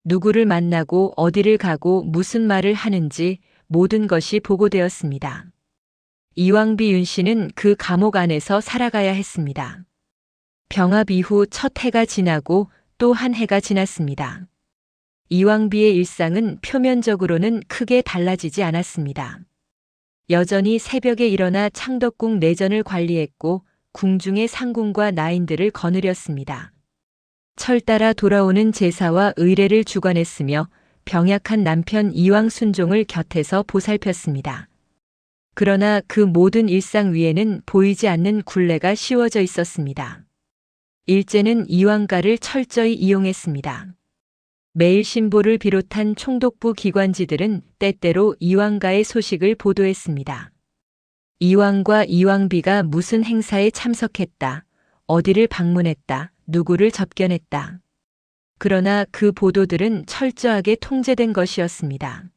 S1: 누구를 만나고 어디를 가고 무슨 말을 하는지 모든 것이 보고되었습니다. 이왕비 윤 씨는 그 감옥 안에서 살아가야 했습니다. 병합 이후 첫 해가 지나고 또 한 해가 지났습니다. 이왕비의 일상은 표면적으로는 크게 달라지지 않았습니다. 여전히 새벽에 일어나 창덕궁 내전을 관리했고 궁중의 상궁과 나인들을 거느렸습니다. 철 따라 돌아오는 제사와 의례를 주관했으며 병약한 남편 이왕 순종을 곁에서 보살폈습니다. 그러나 그 모든 일상 위에는 보이지 않는 굴레가 씌워져 있었습니다. 일제는 이왕가를 철저히 이용했습니다. 매일 신보를 비롯한 총독부 기관지들은 때때로 이왕가의 소식을 보도했습니다. 이왕과 이왕비가 무슨 행사에 참석했다, 어디를 방문했다, 누구를 접견했다. 그러나 그 보도들은 철저하게 통제된 것이었습니다.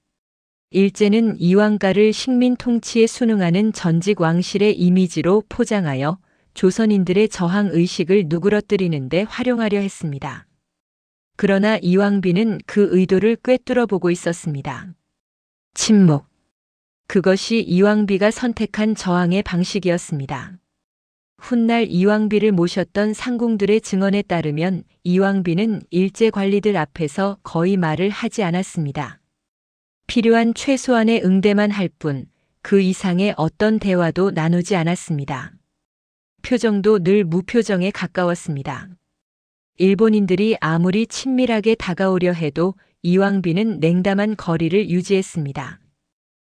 S1: 일제는 이왕가를 식민 통치에 순응하는 전직 왕실의 이미지로 포장하여 조선인들의 저항 의식을 누그러뜨리는 데 활용하려 했습니다. 그러나 이왕비는 그 의도를 꿰뚫어 보고 있었습니다. 침묵. 그것이 이왕비가 선택한 저항의 방식이었습니다. 훗날 이왕비를 모셨던 상궁들의 증언에 따르면 이왕비는 일제 관리들 앞에서 거의 말을 하지 않았습니다. 필요한 최소한의 응대만 할 뿐, 그 이상의 어떤 대화도 나누지 않았습니다. 표정도 늘 무표정에 가까웠습니다. 일본인들이 아무리 친밀하게 다가오려 해도 이왕비는 냉담한 거리를 유지했습니다.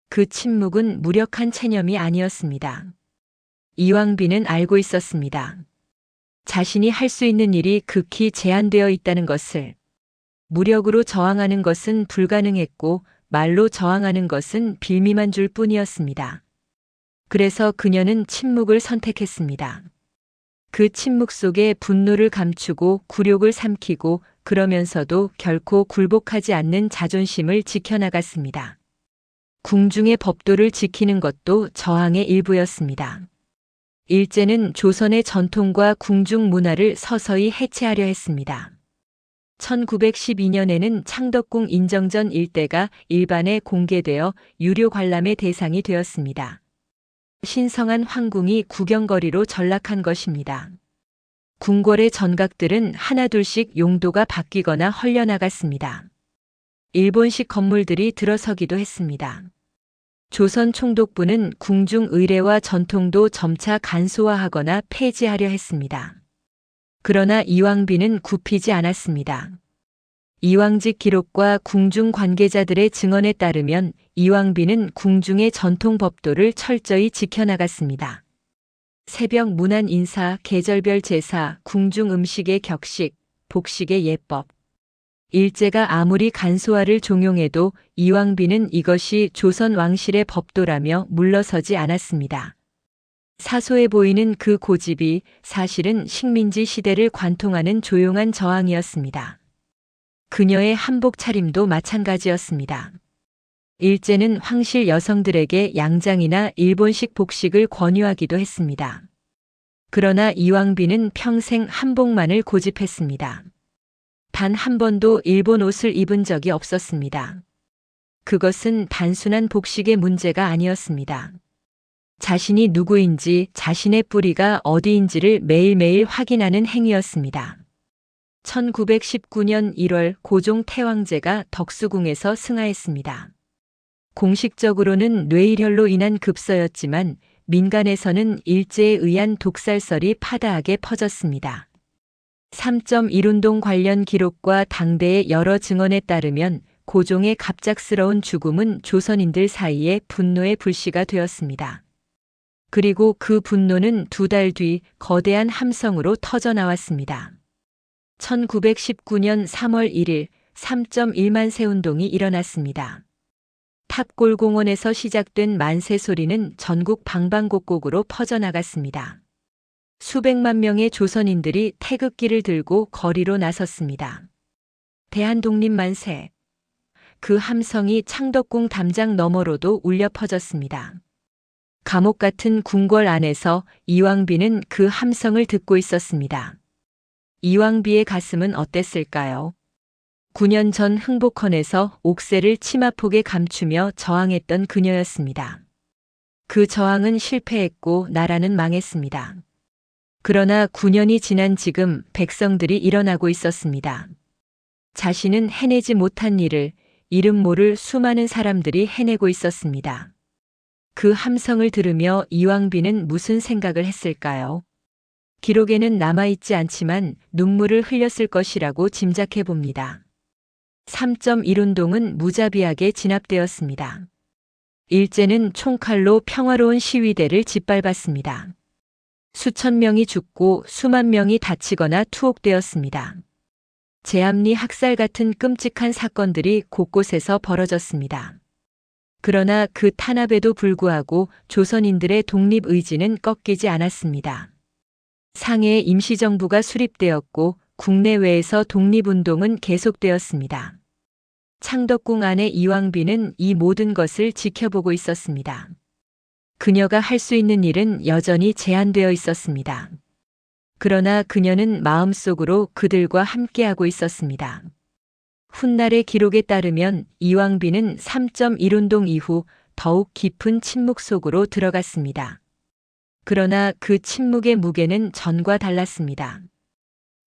S1: 그 침묵은 무력한 체념이 아니었습니다. 이왕비는 알고 있었습니다. 자신이 할 수 있는 일이 극히 제한되어 있다는 것을. 무력으로 저항하는 것은 불가능했고 말로 저항하는 것은 빌미만 줄 뿐이었습니다. 그래서 그녀는 침묵을 선택했습니다. 그 침묵 속에 분노를 감추고 굴욕을 삼키고 그러면서도 결코 굴복하지 않는 자존심을 지켜나갔습니다. 궁중의 법도를 지키는 것도 저항의 일부였습니다. 일제는 조선의 전통과 궁중 문화를 서서히 해체하려 했습니다. 1912년에는 창덕궁 인정전 일대가 일반에 공개되어 유료 관람의 대상이 되었습니다. 신성한 황궁이 구경거리로 전락한 것입니다. 궁궐의 전각들은 하나둘씩 용도가 바뀌거나 헐려나갔습니다. 일본식 건물들이 들어서기도 했습니다. 조선 총독부는 궁중 의례와 전통도 점차 간소화하거나 폐지하려 했습니다. 그러나 이왕비는 굽히지 않았습니다. 이왕직 기록과 궁중 관계자들의 증언에 따르면 이왕비는 궁중의 전통 법도를 철저히 지켜나갔습니다. 새벽 문안 인사, 계절별 제사, 궁중 음식의 격식, 복식의 예법. 일제가 아무리 간소화를 종용해도 이왕비는 이것이 조선 왕실의 법도라며 물러서지 않았습니다. 사소해 보이는 그 고집이 사실은 식민지 시대를 관통하는 조용한 저항이었습니다. 그녀의 한복 차림도 마찬가지였습니다. 일제는 황실 여성들에게 양장이나 일본식 복식을 권유하기도 했습니다. 그러나 이왕비는 평생 한복만을 고집했습니다. 단 한 번도 일본 옷을 입은 적이 없었습니다. 그것은 단순한 복식의 문제가 아니었습니다. 자신이 누구인지, 자신의 뿌리가 어디인지를 매일매일 확인하는 행위였습니다. 1919년 1월 고종 태왕제가 덕수궁에서 승하했습니다. 공식적으로는 뇌일혈로 인한 급서였지만 민간에서는 일제에 의한 독살설이 파다하게 퍼졌습니다. 3.1운동 관련 기록과 당대의 여러 증언에 따르면 고종의 갑작스러운 죽음은 조선인들 사이에 분노의 불씨가 되었습니다. 그리고 그 분노는 2달 뒤 거대한 함성으로 터져나왔습니다. 1919년 3월 1일 3.1만세 운동이 일어났습니다. 탑골공원에서 시작된 만세 소리는 전국 방방곡곡으로 퍼져나갔습니다. 수백만 명의 조선인들이 태극기를 들고 거리로 나섰습니다. 대한독립 만세. 그 함성이 창덕궁 담장 너머로도 울려 퍼졌습니다. 감옥 같은 궁궐 안에서 이왕비는 그 함성을 듣고 있었습니다. 이왕비의 가슴은 어땠을까요? 9년 전 흥복헌에서 옥새를 치마폭에 감추며 저항했던 그녀였습니다. 그 저항은 실패했고 나라는 망했습니다. 그러나 9년이 지난 지금 백성들이 일어나고 있었습니다. 자신은 해내지 못한 일을 이름 모를 수많은 사람들이 해내고 있었습니다. 그 함성을 들으며 이왕비는 무슨 생각을 했을까요? 기록에는 남아있지 않지만 눈물을 흘렸을 것이라고 짐작해 봅니다. 3.1운동은 무자비하게 진압되었습니다. 일제는 총칼로 평화로운 시위대를 짓밟았습니다. 수천 명이 죽고 수만 명이 다치거나 투옥되었습니다. 제암리 학살 같은 끔찍한 사건들이 곳곳에서 벌어졌습니다. 그러나 그 탄압에도 불구하고 조선인들의 독립의지는 꺾이지 않았습니다. 상해에 임시정부가 수립되었고 국내외에서 독립운동은 계속되었습니다. 창덕궁 안의 이왕비는 이 모든 것을 지켜보고 있었습니다. 그녀가 할 수 있는 일은 여전히 제한되어 있었습니다. 그러나 그녀는 마음속으로 그들과 함께하고 있었습니다. 훗날의 기록에 따르면 이왕비는 3.1운동 이후 더욱 깊은 침묵 속으로 들어갔습니다. 그러나 그 침묵의 무게는 전과 달랐습니다.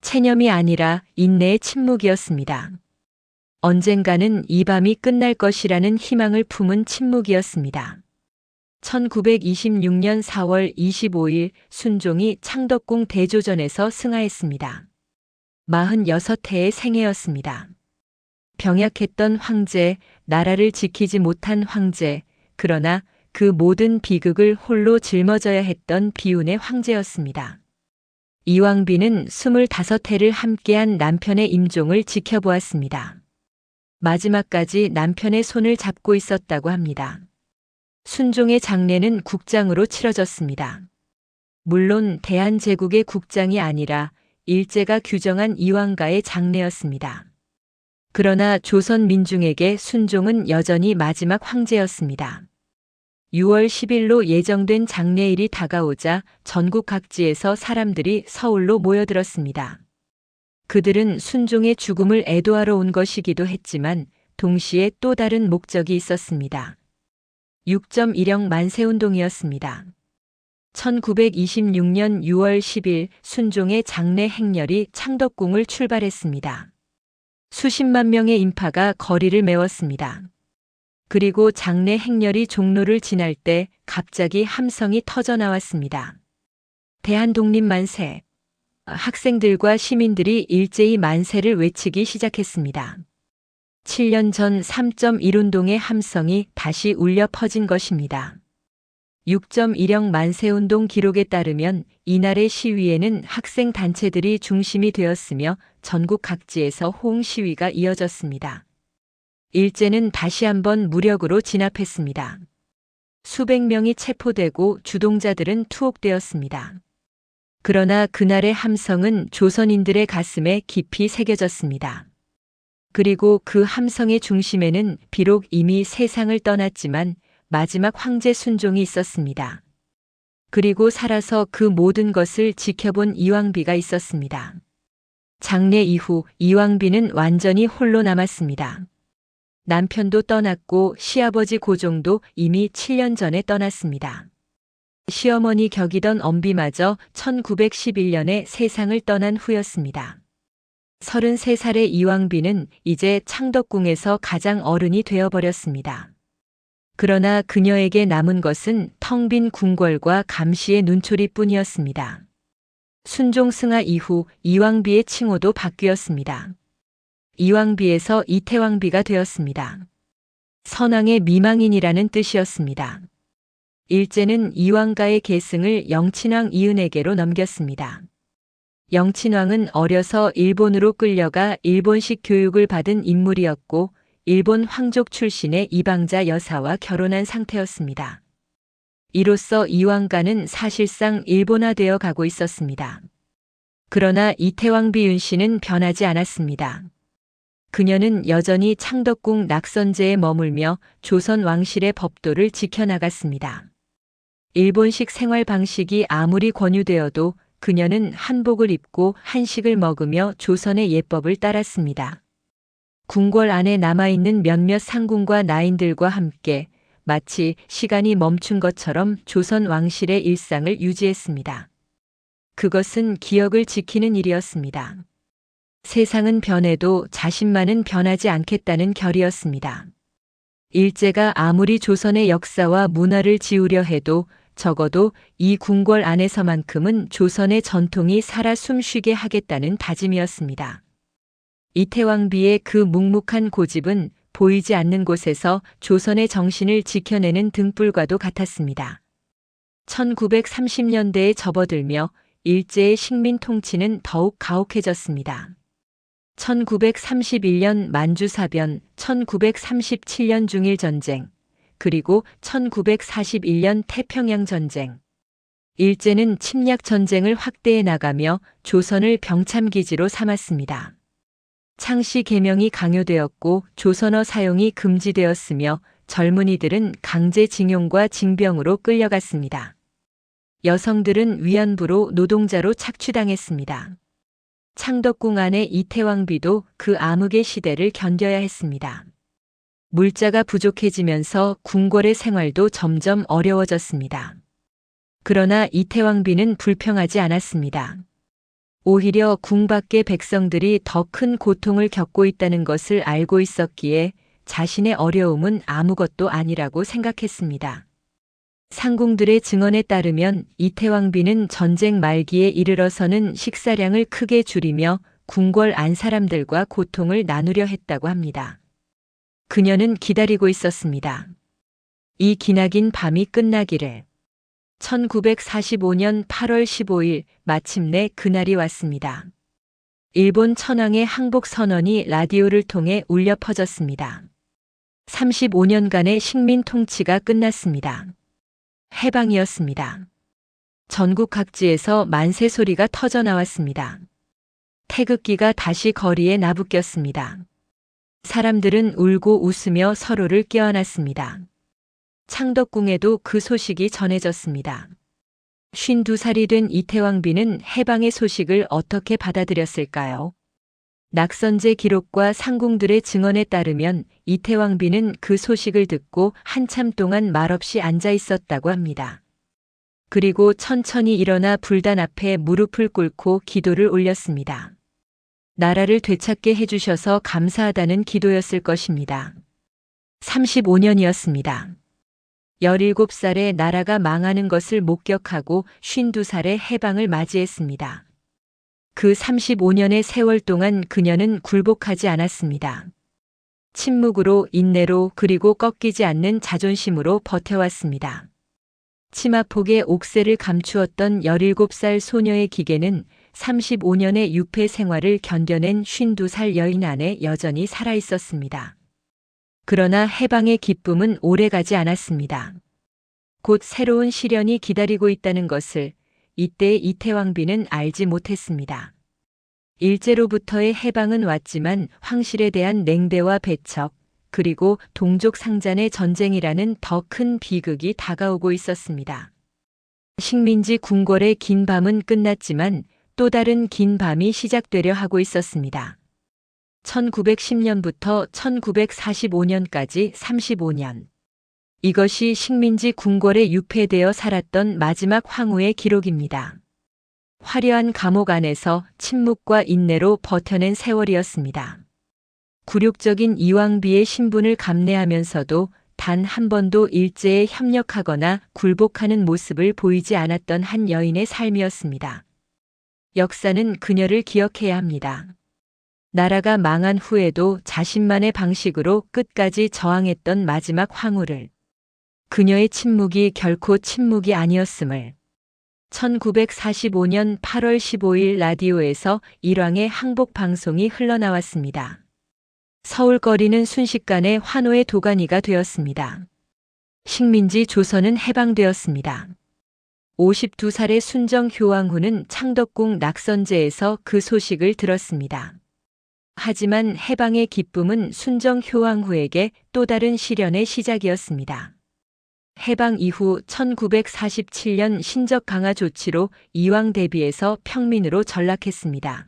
S1: 체념이 아니라 인내의 침묵이었습니다. 언젠가는 이 밤이 끝날 것이라는 희망을 품은 침묵이었습니다. 1926년 4월 25일 순종이 창덕궁 대조전에서 승하했습니다. 46해의 생애였습니다. 병약했던 황제, 나라를 지키지 못한 황제, 그러나 그 모든 비극을 홀로 짊어져야 했던 비운의 황제였습니다. 이왕비는 25해를 함께한 남편의 임종을 지켜보았습니다. 마지막까지 남편의 손을 잡고 있었다고 합니다. 순종의 장례는 국장으로 치러졌습니다. 물론 대한제국의 국장이 아니라 일제가 규정한 이왕가의 장례였습니다. 그러나 조선 민중에게 순종은 여전히 마지막 황제였습니다. 6월 10일로 예정된 장례일이 다가오자 전국 각지에서 사람들이 서울로 모여들었습니다. 그들은 순종의 죽음을 애도하러 온 것이기도 했지만 동시에 또 다른 목적이 있었습니다. 6.1형 만세운동이었습니다. 1926년 6월 10일 순종의 장례 행렬이 창덕궁을 출발했습니다. 수십만 명의 인파가 거리를 메웠습니다. 그리고 장례 행렬이 종로를 지날 때 갑자기 함성이 터져 나왔습니다. 대한독립 만세! 학생들과 시민들이 일제히 만세를 외치기 시작했습니다. 7년 전 3.1운동의 함성이 다시 울려 퍼진 것입니다. 6.1형 만세운동 기록에 따르면 이날의 시위에는 학생 단체들이 중심이 되었으며 전국 각지에서 호응 시위가 이어졌습니다. 일제는 다시 한번 무력으로 진압했습니다. 수백 명이 체포되고 주동자들은 투옥되었습니다. 그러나 그날의 함성은 조선인들의 가슴에 깊이 새겨졌습니다. 그리고 그 함성의 중심에는 비록 이미 세상을 떠났지만 마지막 황제 순종이 있었습니다. 그리고 살아서 그 모든 것을 지켜본 이왕비가 있었습니다. 장례 이후 이왕비는 완전히 홀로 남았습니다. 남편도 떠났고 시아버지 고종도 이미 7년 전에 떠났습니다. 시어머니 격이던 엄비마저 1911년에 세상을 떠난 후였습니다. 33살의 이왕비는 이제 창덕궁에서 가장 어른이 되어버렸습니다. 그러나 그녀에게 남은 것은 텅 빈 궁궐과 감시의 눈초리뿐이었습니다. 순종승하 이후 이왕비의 칭호도 바뀌었습니다. 이왕비에서 이태왕비가 되었습니다. 선왕의 미망인이라는 뜻이었습니다. 일제는 이왕가의 계승을 영친왕 이은에게로 넘겼습니다. 영친왕은 어려서 일본으로 끌려가 일본식 교육을 받은 인물이었고 일본 황족 출신의 이방자 여사와 결혼한 상태였습니다. 이로써 이왕가는 사실상 일본화되어 가고 있었습니다. 그러나 이태왕비 윤씨는 변하지 않았습니다. 그녀는 여전히 창덕궁 낙선제에 머물며 조선 왕실의 법도를 지켜나갔습니다. 일본식 생활 방식이 아무리 권유되어도 그녀는 한복을 입고 한식을 먹으며 조선의 예법을 따랐습니다. 궁궐 안에 남아있는 몇몇 상궁과 나인들과 함께 마치 시간이 멈춘 것처럼 조선 왕실의 일상을 유지했습니다. 그것은 기억을 지키는 일이었습니다. 세상은 변해도 자신만은 변하지 않겠다는 결이었습니다. 일제가 아무리 조선의 역사와 문화를 지우려 해도 적어도 이 궁궐 안에서만큼은 조선의 전통이 살아 숨쉬게 하겠다는 다짐이었습니다. 이태왕비의 그 묵묵한 고집은 보이지 않는 곳에서 조선의 정신을 지켜내는 등불과도 같았습니다. 1930년대에 접어들며 일제의 식민 통치는 더욱 가혹해졌습니다. 1931년 만주사변, 1937년 중일전쟁, 그리고 1941년 태평양전쟁. 일제는 침략 전쟁을 확대해 나가며 조선을 병참기지로 삼았습니다. 창씨 계명이 강요되었고 조선어 사용이 금지되었으며 젊은이들은 강제징용과 징병으로 끌려갔습니다. 여성들은 위안부로 노동자로 착취당했습니다. 창덕궁 안의 이태왕비도 그 암흑의 시대를 견뎌야 했습니다. 물자가 부족해지면서 궁궐의 생활도 점점 어려워졌습니다. 그러나 이태왕비는 불평하지 않았습니다. 오히려 궁 밖의 백성들이 더 큰 고통을 겪고 있다는 것을 알고 있었기에 자신의 어려움은 아무것도 아니라고 생각했습니다. 상궁들의 증언에 따르면 이태왕비는 전쟁 말기에 이르러서는 식사량을 크게 줄이며 궁궐 안 사람들과 고통을 나누려 했다고 합니다. 그녀는 기다리고 있었습니다. 이 기나긴 밤이 끝나기를. 1945년 8월 15일 마침내 그날이 왔습니다. 일본 천황의 항복 선언이 라디오를 통해 울려 퍼졌습니다. 35년간의 식민 통치가 끝났습니다. 해방이었습니다. 전국 각지에서 만세 소리가 터져 나왔습니다. 태극기가 다시 거리에 나부꼈습니다. 사람들은 울고 웃으며 서로를 껴안았습니다. 창덕궁에도 그 소식이 전해졌습니다. 52살이 된 이태왕비는 해방의 소식을 어떻게 받아들였을까요? 낙선제 기록과 상궁들의 증언에 따르면 이태왕비는 그 소식을 듣고 한참 동안 말없이 앉아 있었다고 합니다. 그리고 천천히 일어나 불단 앞에 무릎을 꿇고 기도를 올렸습니다. 나라를 되찾게 해주셔서 감사하다는 기도였을 것입니다. 35년이었습니다. 17살에 나라가 망하는 것을 목격하고 52살에 해방을 맞이했습니다. 그 35년의 세월 동안 그녀는 굴복하지 않았습니다. 침묵으로, 인내로, 그리고 꺾이지 않는 자존심으로 버텨왔습니다. 치마폭에 옥새를 감추었던 17살 소녀의 기계는 35년의 유폐 생활을 견뎌낸 52살 여인 안에 여전히 살아있었습니다. 그러나 해방의 기쁨은 오래가지 않았습니다. 곧 새로운 시련이 기다리고 있다는 것을 이때 이태왕비는 알지 못했습니다. 일제로부터의 해방은 왔지만 황실에 대한 냉대와 배척, 그리고 동족 상잔의 전쟁이라는 더 큰 비극이 다가오고 있었습니다. 식민지 궁궐의 긴 밤은 끝났지만 또 다른 긴 밤이 시작되려 하고 있었습니다. 1910년부터 1945년까지 35년. 이것이 식민지 궁궐에 유폐되어 살았던 마지막 황후의 기록입니다. 화려한 감옥 안에서 침묵과 인내로 버텨낸 세월이었습니다. 굴욕적인 이왕비의 신분을 감내하면서도 단 한 번도 일제에 협력하거나 굴복하는 모습을 보이지 않았던 한 여인의 삶이었습니다. 역사는 그녀를 기억해야 합니다. 나라가 망한 후에도 자신만의 방식으로 끝까지 저항했던 마지막 황후를. 그녀의 침묵이 결코 침묵이 아니었음을. 1945년 8월 15일 라디오에서 일왕의 항복 방송이 흘러나왔습니다. 서울 거리는 순식간에 환호의 도가니가 되었습니다. 식민지 조선은 해방되었습니다. 52살의 순정 효왕후는 창덕궁 낙선제에서 그 소식을 들었습니다. 하지만 해방의 기쁨은 순정 효왕후에게 또 다른 시련의 시작이었습니다. 해방 이후 1947년 신적 강화 조치로 이왕 대비해서 평민으로 전락했습니다.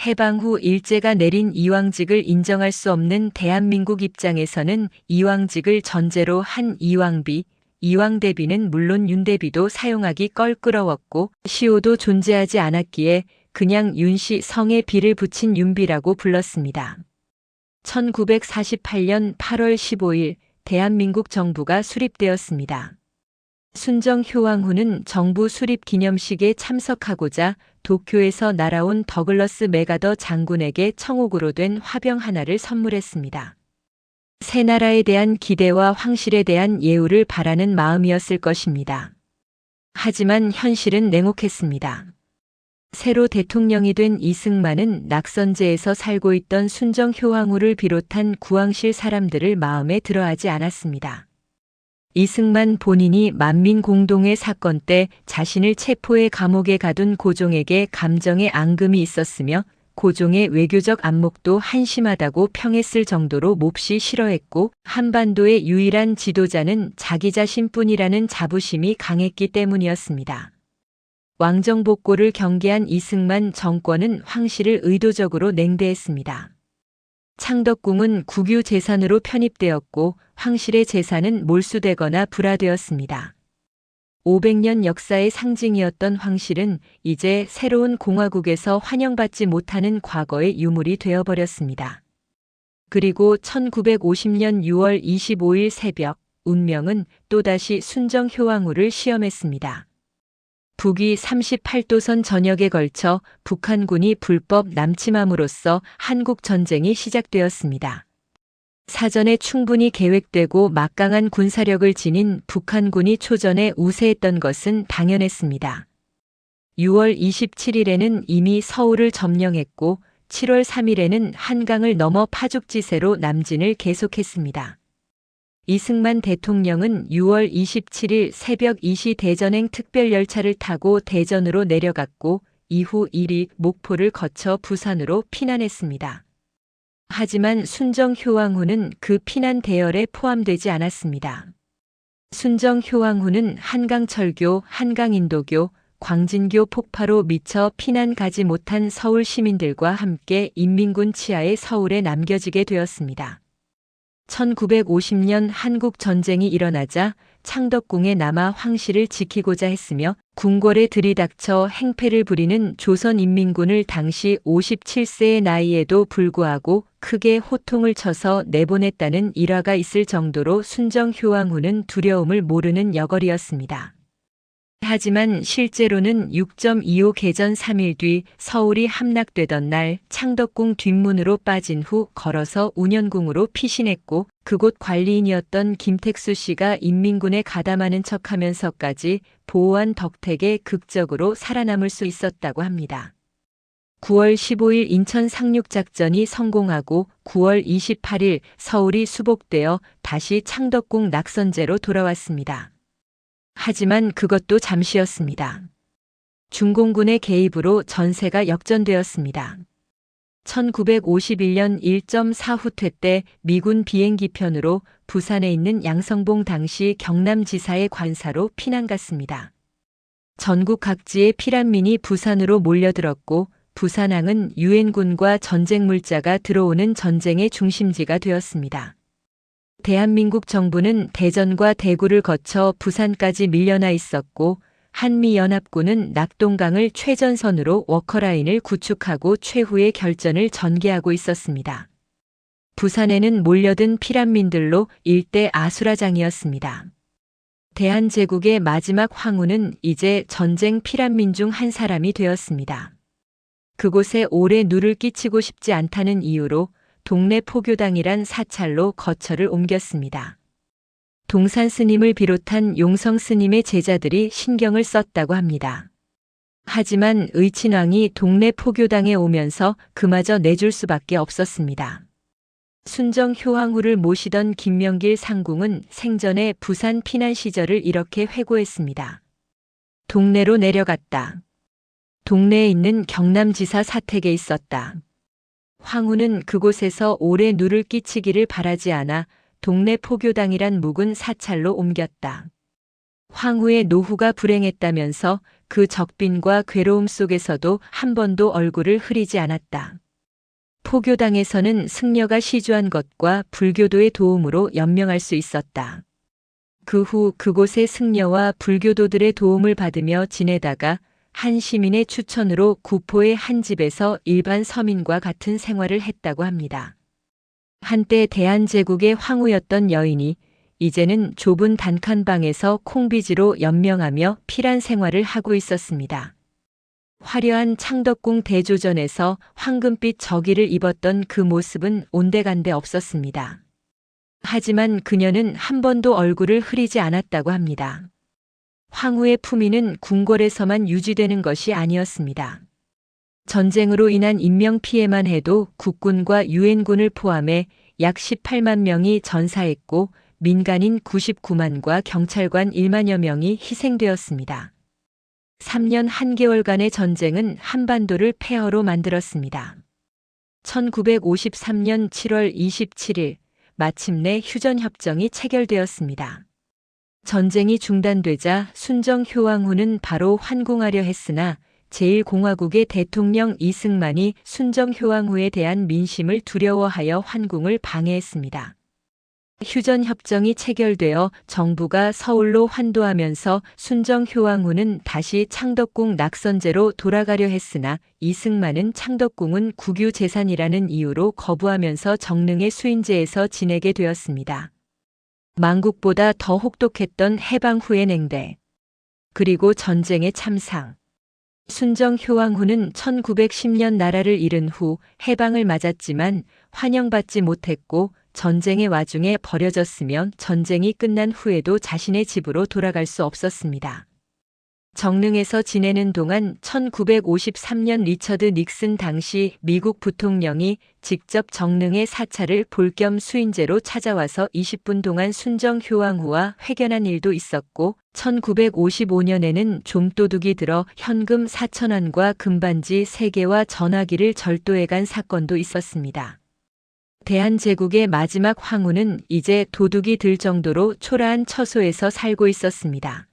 S1: 해방 후 일제가 내린 이왕직을 인정할 수 없는 대한민국 입장에서는 이왕직을 전제로 한 이왕비, 이왕대비는 물론 윤대비도 사용하기 껄끄러웠고 시호도 존재하지 않았기에 그냥 윤씨 성에 비를 붙인 윤비라고 불렀습니다. 1948년 8월 15일 대한민국 정부가 수립되었습니다. 순정 효왕후는 정부 수립 기념식에 참석하고자 도쿄에서 날아온 더글러스 메가더 장군에게 청옥으로 된 화병 하나를 선물했습니다. 새 나라에 대한 기대와 황실에 대한 예우를 바라는 마음이었을 것입니다. 하지만 현실은 냉혹했습니다. 새로 대통령이 된 이승만은 낙선제에서 살고 있던 순정 효왕후를 비롯한 구왕실 사람들을 마음에 들어하지 않았습니다. 이승만 본인이 만민공동의 사건 때 자신을 체포해 감옥에 가둔 고종에게 감정의 앙금이 있었으며 고종의 외교적 안목도 한심하다고 평했을 정도로 몹시 싫어했고 한반도의 유일한 지도자는 자기 자신뿐이라는 자부심이 강했기 때문이었습니다. 왕정복고를 경계한 이승만 정권은 황실을 의도적으로 냉대했습니다. 창덕궁은 국유 재산으로 편입되었고 황실의 재산은 몰수되거나 불화되었습니다. 500년 역사의 상징이었던 황실은 이제 새로운 공화국에서 환영받지 못하는 과거의 유물이 되어버렸습니다. 그리고 1950년 6월 25일 새벽 운명은 또다시 순정 효왕후를 시험했습니다. 북위 38도선 전역에 걸쳐 북한군이 불법 남침함으로써 한국전쟁이 시작되었습니다. 사전에 충분히 계획되고 막강한 군사력을 지닌 북한군이 초전에 우세했던 것은 당연했습니다. 6월 27일에는 이미 서울을 점령했고 7월 3일에는 한강을 넘어 파죽지세로 남진을 계속했습니다. 이승만 대통령은 6월 27일 새벽 2시 대전행 특별열차를 타고 대전으로 내려갔고 이후 1위 목포를 거쳐 부산으로 피난했습니다. 하지만 순정 효왕후는 그 피난 대열에 포함되지 않았습니다. 순정 효왕후는 한강철교, 한강인도교, 광진교 폭파로 미처 피난 가지 못한 서울 시민들과 함께 인민군 치하에 서울에 남겨지게 되었습니다. 1950년 한국 전쟁이 일어나자 창덕궁에 남아 황실을 지키고자 했으며 궁궐에 들이닥쳐 행패를 부리는 조선인민군을 당시 57세의 나이에도 불구하고 크게 호통을 쳐서 내보냈다는 일화가 있을 정도로 순정효왕후는 두려움을 모르는 여걸이었습니다. 하지만 실제로는 6.25 개전 3일 뒤 서울이 함락되던 날 창덕궁 뒷문으로 빠진 후 걸어서 운현궁으로 피신했고 그곳 관리인이었던 김택수 씨가 인민군에 가담하는 척하면서까지 보호한 덕택에 극적으로 살아남을 수 있었다고 합니다. 9월 15일 인천 상륙작전이 성공하고 9월 28일 서울이 수복되어 다시 창덕궁 낙선제로 돌아왔습니다. 하지만 그것도 잠시였습니다. 중공군의 개입으로 전세가 역전되었습니다. 1951년 1.4후 퇴 때 미군 비행기 편으로 부산에 있는 양성봉 당시 경남지사의 관사로 피난 갔습니다. 전국 각지의 피난민이 부산으로 몰려들었고 부산항은 유엔군과 전쟁 물자가 들어오는 전쟁의 중심지가 되었습니다. 대한민국 정부는 대전과 대구를 거쳐 부산까지 밀려나 있었고 한미연합군은 낙동강을 최전선으로 워커라인을 구축하고 최후의 결전을 전개하고 있었습니다. 부산에는 몰려든 피난민들로 일대 아수라장이었습니다. 대한제국의 마지막 황후는 이제 전쟁 피난민 중 한 사람이 되었습니다. 그곳에 오래 누를 끼치고 싶지 않다는 이유로 동네 포교당이란 사찰로 거처를 옮겼습니다. 동산 스님을 비롯한 용성 스님의 제자들이 신경을 썼다고 합니다. 하지만 의친왕이 동네 포교당에 오면서 그마저 내줄 수밖에 없었습니다. 순정 효왕후를 모시던 김명길 상궁은 생전에 부산 피난 시절을 이렇게 회고했습니다. 동네로 내려갔다. 동네에 있는 경남지사 사택에 있었다. 황후는 그곳에서 오래 누를 끼치기를 바라지 않아 동네 포교당이란 묵은 사찰로 옮겼다. 황후의 노후가 불행했다면서 그 적빈과 괴로움 속에서도 한 번도 얼굴을 흐리지 않았다. 포교당에서는 승려가 시주한 것과 불교도의 도움으로 연명할 수 있었다. 그 후 그곳의 승려와 불교도들의 도움을 받으며 지내다가 한 시민의 추천으로 구포의 한 집에서 일반 서민과 같은 생활을 했다고 합니다. 한때 대한제국의 황후였던 여인이 이제는 좁은 단칸방에서 콩비지로 연명하며 피란 생활을 하고 있었습니다. 화려한 창덕궁 대조전에서 황금빛 저기를 입었던 그 모습은 온데간데 없었습니다. 하지만 그녀는 한 번도 얼굴을 흐리지 않았다고 합니다. 황후의 품위는 궁궐에서만 유지되는 것이 아니었습니다. 전쟁으로 인한 인명피해만 해도 국군과 유엔군을 포함해 약 18만 명이 전사했고 민간인 99만과 경찰관 1만여 명이 희생되었습니다. 3년 1개월간의 전쟁은 한반도를 폐허로 만들었습니다. 1953년 7월 27일 마침내 휴전협정이 체결되었습니다. 전쟁이 중단되자 순정효왕후는 바로 환궁하려 했으나 제1공화국의 대통령 이승만이 순정효왕후에 대한 민심을 두려워하여 환궁을 방해했습니다. 휴전협정이 체결되어 정부가 서울로 환도하면서 순정효왕후는 다시 창덕궁 낙선제로 돌아가려 했으나 이승만은 창덕궁은 국유재산이라는 이유로 거부하면서 정릉의 수인제에서 지내게 되었습니다. 망국보다 더 혹독했던 해방 후의 냉대, 그리고 전쟁의 참상. 순정효왕후는 1910년 나라를 잃은 후 해방을 맞았지만 환영받지 못했고 전쟁의 와중에 버려졌으며 전쟁이 끝난 후에도 자신의 집으로 돌아갈 수 없었습니다. 정릉에서 지내는 동안 1953년 리처드 닉슨 당시 미국 부통령이 직접 정릉의 사찰을 볼 겸 수인제로 찾아와서 20분 동안 순정효왕후와 회견한 일도 있었고 1955년에는 좀도둑이 들어 현금 4,000원과 금반지 3개와 전화기를 절도해간 사건도 있었습니다. 대한제국의 마지막 황후는 이제 도둑이 들 정도로 초라한 처소에서 살고 있었습니다.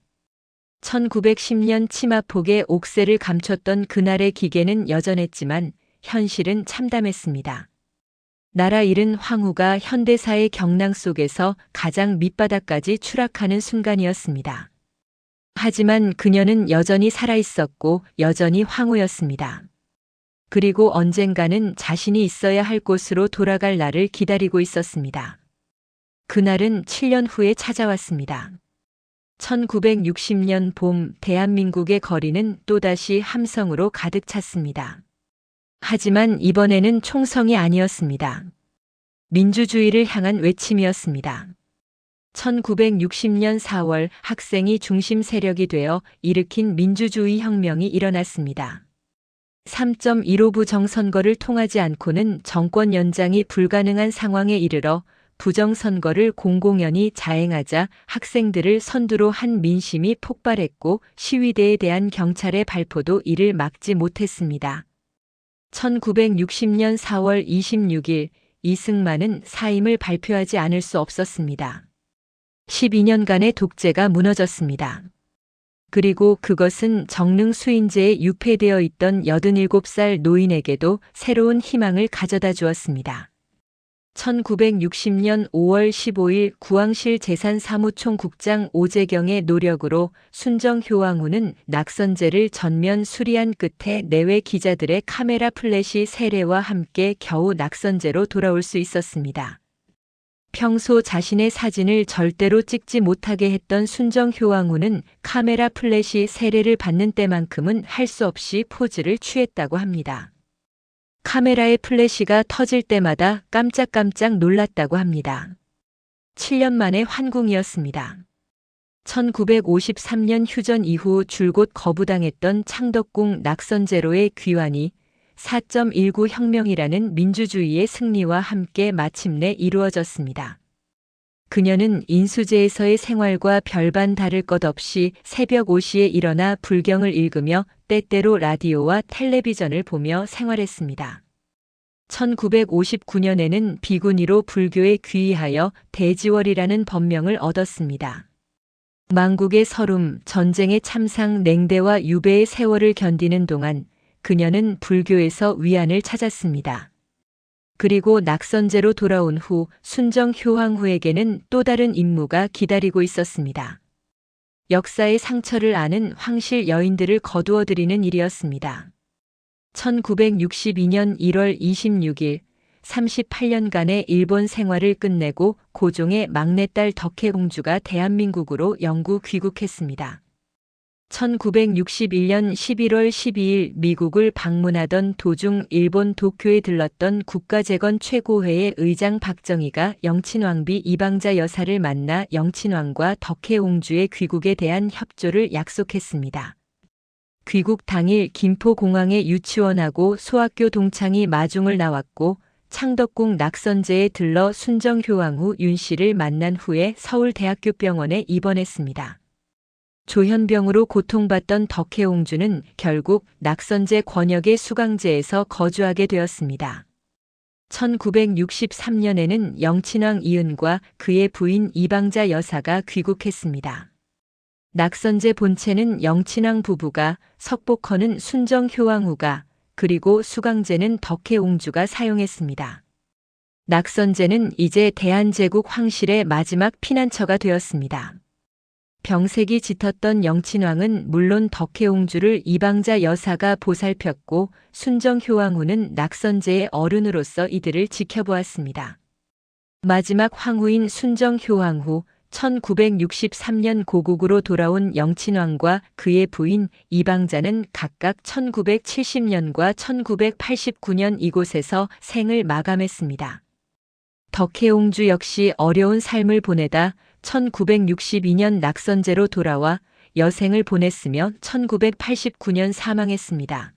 S1: 1910년 치마폭에 옥새를 감췄던 그날의 기계는 여전했지만 현실은 참담했습니다. 나라 잃은 황후가 현대사의 경랑 속에서 가장 밑바닥까지 추락하는 순간이었습니다. 하지만 그녀는 여전히 살아있었고 여전히 황후였습니다. 그리고 언젠가는 자신이 있어야 할 곳으로 돌아갈 날을 기다리고 있었습니다. 그날은 7년 후에 찾아왔습니다. 1960년 봄 대한민국의 거리는 또다시 함성으로 가득 찼습니다. 하지만 이번에는 총성이 아니었습니다. 민주주의를 향한 외침이었습니다. 1960년 4월 학생이 중심 세력이 되어 일으킨 민주주의 혁명이 일어났습니다. 3.15 부정선거를 통하지 않고는 정권 연장이 불가능한 상황에 이르러 부정선거를 공공연히 자행하자 학생들을 선두로 한 민심이 폭발했고 시위대에 대한 경찰의 발포도 이를 막지 못했습니다. 1960년 4월 26일 이승만은 사임을 발표하지 않을 수 없었습니다. 12년간의 독재가 무너졌습니다. 그리고 그것은 정릉 수인제에 유폐되어 있던 87살 노인에게도 새로운 희망을 가져다 주었습니다. 1960년 5월 15일 구왕실 재산사무총국장 오재경의 노력으로 순정효왕후는 낙선제를 전면 수리한 끝에 내외 기자들의 카메라 플래시 세례와 함께 겨우 낙선제로 돌아올 수 있었습니다. 평소 자신의 사진을 절대로 찍지 못하게 했던 순정효왕후는 카메라 플래시 세례를 받는 때만큼은 할 수 없이 포즈를 취했다고 합니다. 카메라의 플래시가 터질 때마다 깜짝깜짝 놀랐다고 합니다. 7년 만의 환궁이었습니다. 1953년 휴전 이후 줄곧 거부당했던 창덕궁 낙선제로의 귀환이 4.19 혁명이라는 민주주의의 승리와 함께 마침내 이루어졌습니다. 그녀는 인수제에서의 생활과 별반 다를 것 없이 새벽 5시에 일어나 불경을 읽으며 때때로 라디오와 텔레비전을 보며 생활했습니다. 1959년에는 비구니로 불교에 귀의하여 대지월이라는 법명을 얻었습니다. 망국의 서름, 전쟁의 참상, 냉대와 유배의 세월을 견디는 동안 그녀는 불교에서 위안을 찾았습니다. 그리고 낙선제로 돌아온 후 순정효왕후에게는 또 다른 임무가 기다리고 있었습니다. 역사의 상처를 아는 황실 여인들을 거두어들이는 일이었습니다. 1962년 1월 26일 38년간의 일본 생활을 끝내고 고종의 막내딸 덕혜공주가 대한민국으로 영구 귀국했습니다. 1961년 11월 12일 미국을 방문하던 도중 일본 도쿄에 들렀던 국가재건 최고회의 의장 박정희가 영친왕비 이방자 여사를 만나 영친왕과 덕혜옹주의 귀국에 대한 협조를 약속했습니다. 귀국 당일 김포공항에 유치원하고 소학교 동창이 마중을 나왔고 창덕궁 낙선제에 들러 순정효왕후 윤씨를 만난 후에 서울대학교병원에 입원했습니다. 조현병으로 고통받던 덕혜옹주는 결국 낙선제 권역의 수강제에서 거주하게 되었습니다. 1963년에는 영친왕 이은과 그의 부인 이방자 여사가 귀국했습니다. 낙선제 본체는 영친왕 부부가, 석복헌은 순정효왕후가, 그리고 수강제는 덕혜옹주가 사용했습니다. 낙선제는 이제 대한제국 황실의 마지막 피난처가 되었습니다. 병색이 짙었던 영친왕은 물론 덕혜옹주를 이방자 여사가 보살폈고 순정효왕후는 낙선제의 어른으로서 이들을 지켜보았습니다. 마지막 황후인 순정효왕후, 1963년 고국으로 돌아온 영친왕과 그의 부인 이방자는 각각 1970년과 1989년 이곳에서 생을 마감했습니다. 덕혜옹주 역시 어려운 삶을 보내다 1962년 낙선제로 돌아와 여생을 보냈으며 1989년 사망했습니다.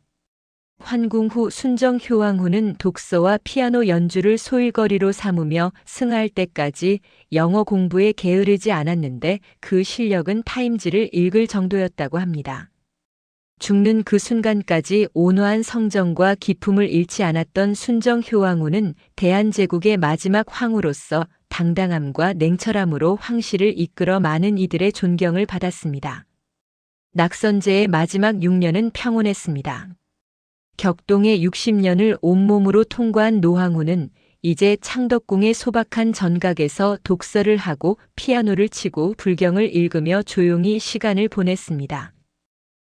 S1: 환궁 후 순정효왕후는 독서와 피아노 연주를 소일거리로 삼으며 승하할 때까지 영어 공부에 게으르지 않았는데 그 실력은 타임지를 읽을 정도였다고 합니다. 죽는 그 순간까지 온화한 성정과 기품을 잃지 않았던 순정효왕후는 대한제국의 마지막 황후로서 당당함과 냉철함으로 황실을 이끌어 많은 이들의 존경을 받았습니다. 낙선제의 마지막 6년은 평온했습니다. 격동의 60년을 온몸으로 통과한 노항우는 이제 창덕궁의 소박한 전각에서 독서를 하고 피아노를 치고 불경을 읽으며 조용히 시간을 보냈습니다.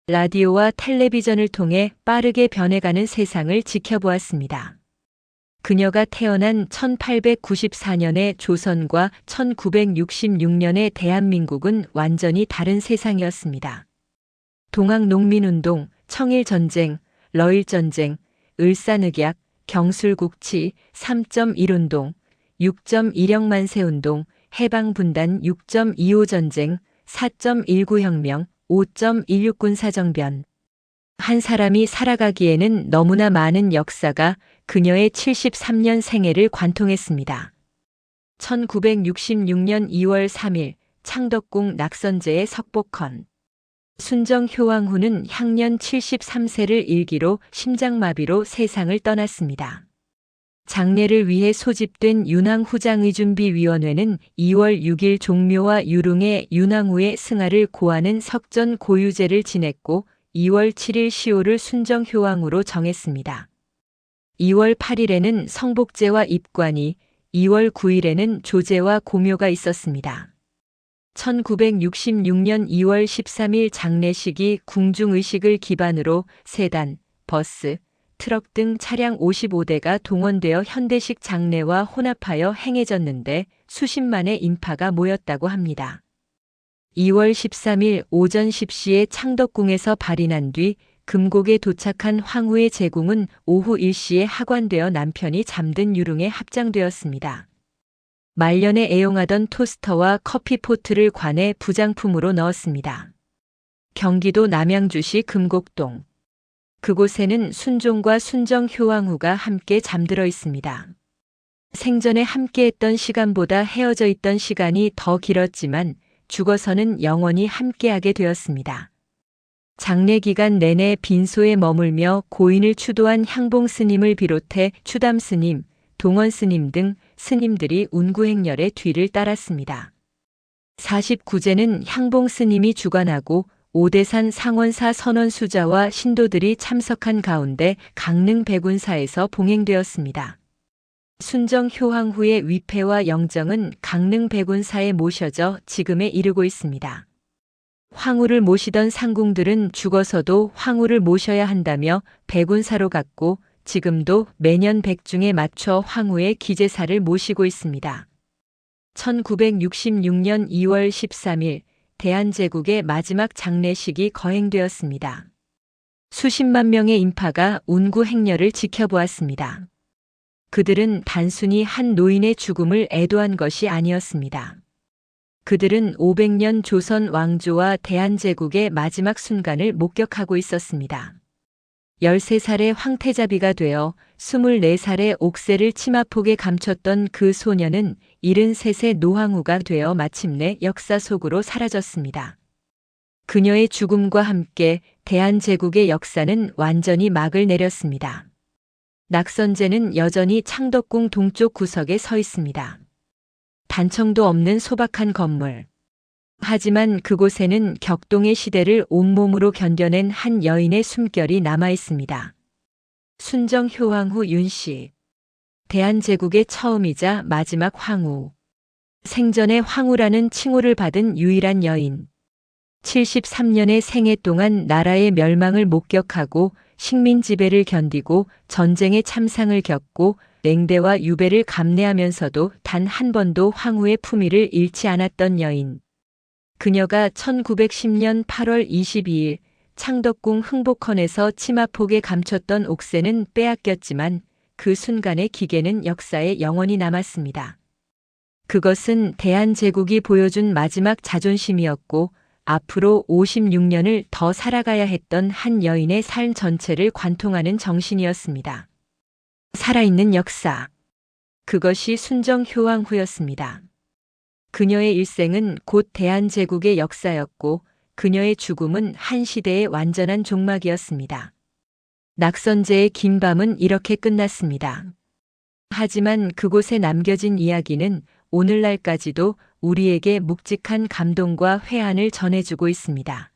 S1: 라디오와 텔레비전을 통해 빠르게 변해가는 세상을 지켜보았습니다. 그녀가 태어난 1894년의 조선과 1966년의 대한민국은 완전히 다른 세상이었습니다. 동학농민운동, 청일전쟁, 러일전쟁, 을사늑약, 경술국치, 3.1운동, 6.16만세운동, 해방분단 6.25전쟁, 4.19혁명, 5.16군사정변. 한 사람이 살아가기에는 너무나 많은 역사가 그녀의 73년 생애를 관통했습니다. 1966년 2월 3일 창덕궁 낙선제의 석복헌. 순정효왕후는 향년 73세를 일기로 심장마비로 세상을 떠났습니다. 장례를 위해 소집된 윤왕후장의준비위원회는 2월 6일 종묘와 유릉에 윤왕후의 승하를 고하는 석전 고유제를 지냈고 2월 7일 시호를 순정효왕후로 정했습니다. 2월 8일에는 성복제와 입관이, 2월 9일에는 조제와 고묘가 있었습니다. 1966년 2월 13일 장례식이 궁중의식을 기반으로 세단, 버스, 트럭 등 차량 55대가 동원되어 현대식 장례와 혼합하여 행해졌는데 수십만의 인파가 모였다고 합니다. 2월 13일 오전 10시에 창덕궁에서 발인한 뒤 금곡에 도착한 황후의 제궁은 오후 1시에 하관되어 남편이 잠든 유릉에 합장되었습니다. 말년에 애용하던 토스터와 커피포트를 관에 부장품으로 넣었습니다. 경기도 남양주시 금곡동. 그곳에는 순종과 순정효왕후가 함께 잠들어 있습니다. 생전에 함께했던 시간보다 헤어져 있던 시간이 더 길었지만 죽어서는 영원히 함께하게 되었습니다. 장례 기간 내내 빈소에 머물며 고인을 추도한 향봉 스님을 비롯해 추담 스님, 동원 스님 등 스님들이 운구행렬의 뒤를 따랐습니다. 49제는 향봉 스님이 주관하고 오대산 상원사 선원수자와 신도들이 참석한 가운데 강릉 백운사에서 봉행되었습니다. 순정효왕후의 위패와 영정은 강릉 백운사에 모셔져 지금에 이르고 있습니다. 황후를 모시던 상궁들은 죽어서도 황후를 모셔야 한다며 백운사로 갔고 지금도 매년 백중에 맞춰 황후의 기제사를 모시고 있습니다. 1966년 2월 13일 대한제국의 마지막 장례식이 거행되었습니다. 수십만 명의 인파가 운구 행렬을 지켜보았습니다. 그들은 단순히 한 노인의 죽음을 애도한 것이 아니었습니다. 그들은 500년 조선 왕조와 대한제국의 마지막 순간을 목격하고 있었습니다. 13살의 황태자비가 되어 24살의 옥새를 치마폭에 감췄던 그 소녀는 73세 노항우가 되어 마침내 역사 속으로 사라졌습니다. 그녀의 죽음과 함께 대한제국의 역사는 완전히 막을 내렸습니다. 낙선제는 여전히 창덕궁 동쪽 구석에 서 있습니다. 단청도 없는 소박한 건물. 하지만 그곳에는 격동의 시대를 온몸으로 견뎌낸 한 여인의 숨결이 남아 있습니다. 순정효왕후 윤씨. 대한제국의 처음이자 마지막 황후. 생전에 황후라는 칭호를 받은 유일한 여인. 73년의 생애 동안 나라의 멸망을 목격하고 식민 지배를 견디고 전쟁의 참상을 겪고 냉대와 유배를 감내하면서도 단 한 번도 황후의 품위를 잃지 않았던 여인. 그녀가 1910년 8월 22일 창덕궁 흥복헌에서 치마폭에 감췄던 옥새는 빼앗겼지만 그 순간의 기계는 역사에 영원히 남았습니다. 그것은 대한제국이 보여준 마지막 자존심이었고 앞으로 56년을 더 살아가야 했던 한 여인의 삶 전체를 관통하는 정신이었습니다. 살아있는 역사. 그것이 순정효왕후였습니다. 그녀의 일생은 곧 대한제국의 역사였고 그녀의 죽음은 한 시대의 완전한 종막이었습니다. 낙선제의 긴 밤은 이렇게 끝났습니다. 하지만 그곳에 남겨진 이야기는 오늘날까지도 우리에게 묵직한 감동과 회한을 전해주고 있습니다.